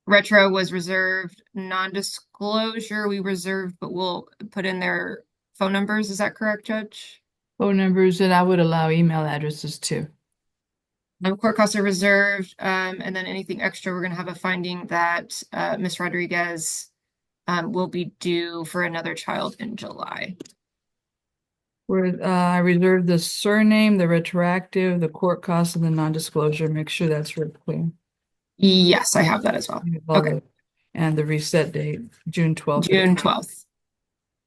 Retro was reserved, non-disclosure we reserved, but we'll put in their phone numbers. Is that correct, Judge? Phone numbers, and I would allow email addresses too. Court costs are reserved, and then anything extra, we're going to have a finding that Ms. Rodriguez will be due for another child in July. I reserve the surname, the retroactive, the court costs, and the non-disclosure. Make sure that's real clear. Yes, I have that as well. Okay. And the reset date, June 12th. June 12th.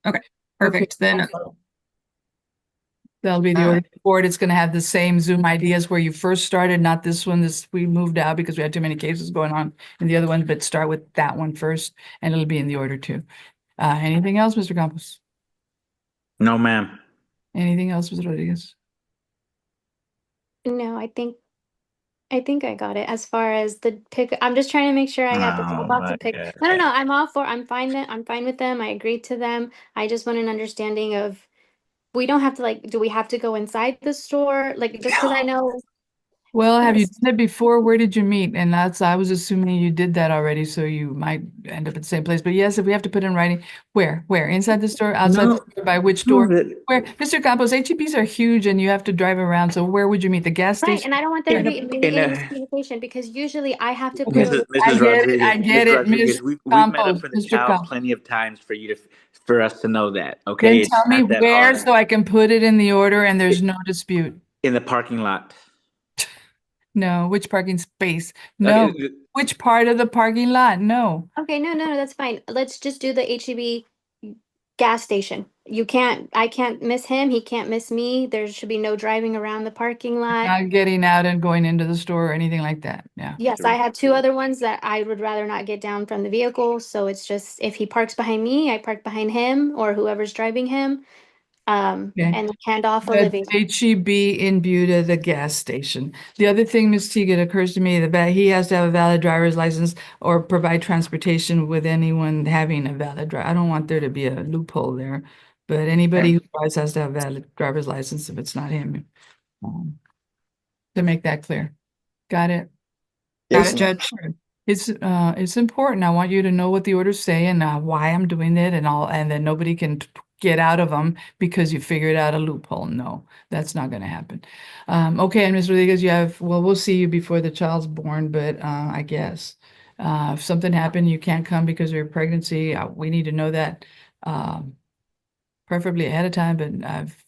Okay, perfect. Then That'll be the order for it. It's going to have the same Zoom ID as where you first started, not this one. We moved out because we had too many cases going on in the other one, but start with that one first, and it'll be in the order too. Anything else, Mr. Campos? No, ma'am. Anything else, Mr. Rodriguez? No, I think I got it. As far as the pick, I'm just trying to make sure I got the Oh, box my to pick. God. No. I'm fine with them. I agreed to them. I just want an understanding of, we don't have to like, do we have to go inside the store? Like, just because I know. Well, have you Yes. done it before? Where did you meet? And I was assuming you did that already, so you might end up at the same place. But yes, if we have to put in writing, where? Inside the store, outside the No, store, by which no, door? Where? Mr. Campos, HEBs are huge and you have to drive around. So where would you meet? The gas Right, station? and I don't want there to in a, be any in a, miscommunication, because usually I have to Okay, put. I Mrs. get it, Rodriguez, I get it, Ms. we've met up Campos, for the Mr. child Campos. plenty of times for us to know that. Okay, Then it's tell me not that where hard. so I can put it in the order and there's no dispute. In the parking lot. No, which parking space? Okay, No, which part of the parking lot? No. Okay, no, that's fine. Let's just do the HEB gas station. I can't miss him. He can't miss me. There should be no driving around the parking lot. Not getting out and going into the store or anything like that. Yeah. Yes, I have two other ones that I would rather not get down from the vehicle. So it's just, if he parks behind me, I park behind him or whoever's driving him. Okay. And hand off a The living. HEB in Buda, the gas station. The other thing, Ms. Teague, it occurs to me that he has to have a valid driver's license or provide transportation with anyone having a valid driver. I don't want there to be a loophole there, but anybody who drives has to have a valid driver's license if it's not him. To make that clear. Got it? Got it, Judge. It's important. I want you to know what the orders say and why I'm doing it and all, and then nobody can get out of them because you figured out a loophole. No, that's not going to happen. Okay, and Ms. Rodriguez, we'll see you before the child's born, but I guess if something happened, you can't come because of your pregnancy. We need to know that preferably ahead of time, but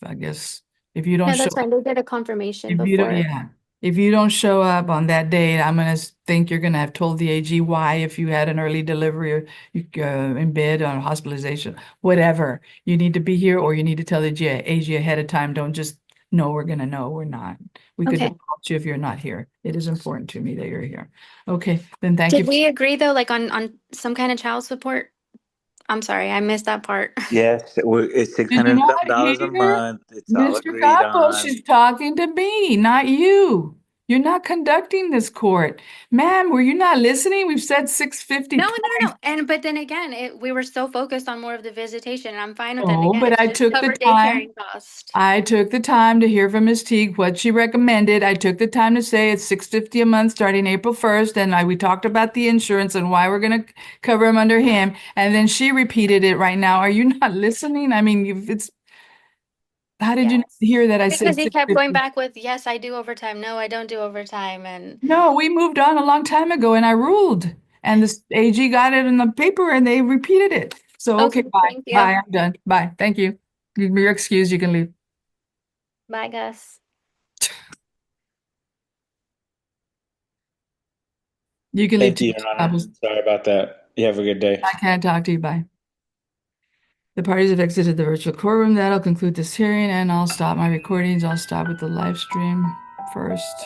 I guess if you don't No, show that's fine. They get a confirmation if you don't, before. yeah. If you don't show up on that date, I'm gonna think you're gonna have told the AG why if you had an early delivery or you in bed on hospitalization, whatever. You need to be here or you need to tell the AG ahead of time. Don't just know we're gonna know we're not. We could Okay. report you if you're not here. It is important to me that you're here. Okay, then thank Did you. we agree though, like on some kind of child support? I'm sorry, I missed that part. yes, it's Did you not $600 a hear? month. It's all Mr. agreed Campos, on. she's talking to me, not you. You're not conducting this court. Ma'am, were you not listening? We've said 650 No, times. but then again, we were so focused on more of the visitation, and I'm fine with that. Oh, Again, but it's I just took the cover time. daycaring cost. I took the time to hear from Ms. Teague what she recommended. I took the time to say it's $650 a month starting April 1st, and we talked about the insurance and why we're going to cover him under him. And then she repeated it right now. Are you not listening? I mean, how did you not Yes. hear that I said Because he kept going 650? back with, yes, I do overtime. No, I don't do overtime. And No, we moved on a long time ago and I ruled. And the AG got it in the paper and they repeated it. So, okay, okay, bye. thank you. Bye, I'm done. Bye. Thank you. You're excused. You can leave. Bye, Gus. You can leave Thank you, too. Your Honor. Sorry about that. You have a good day. I can't talk to you. Bye. The parties have exited the virtual courtroom. That'll conclude this hearing and I'll stop my recordings. I'll stop with the live stream first.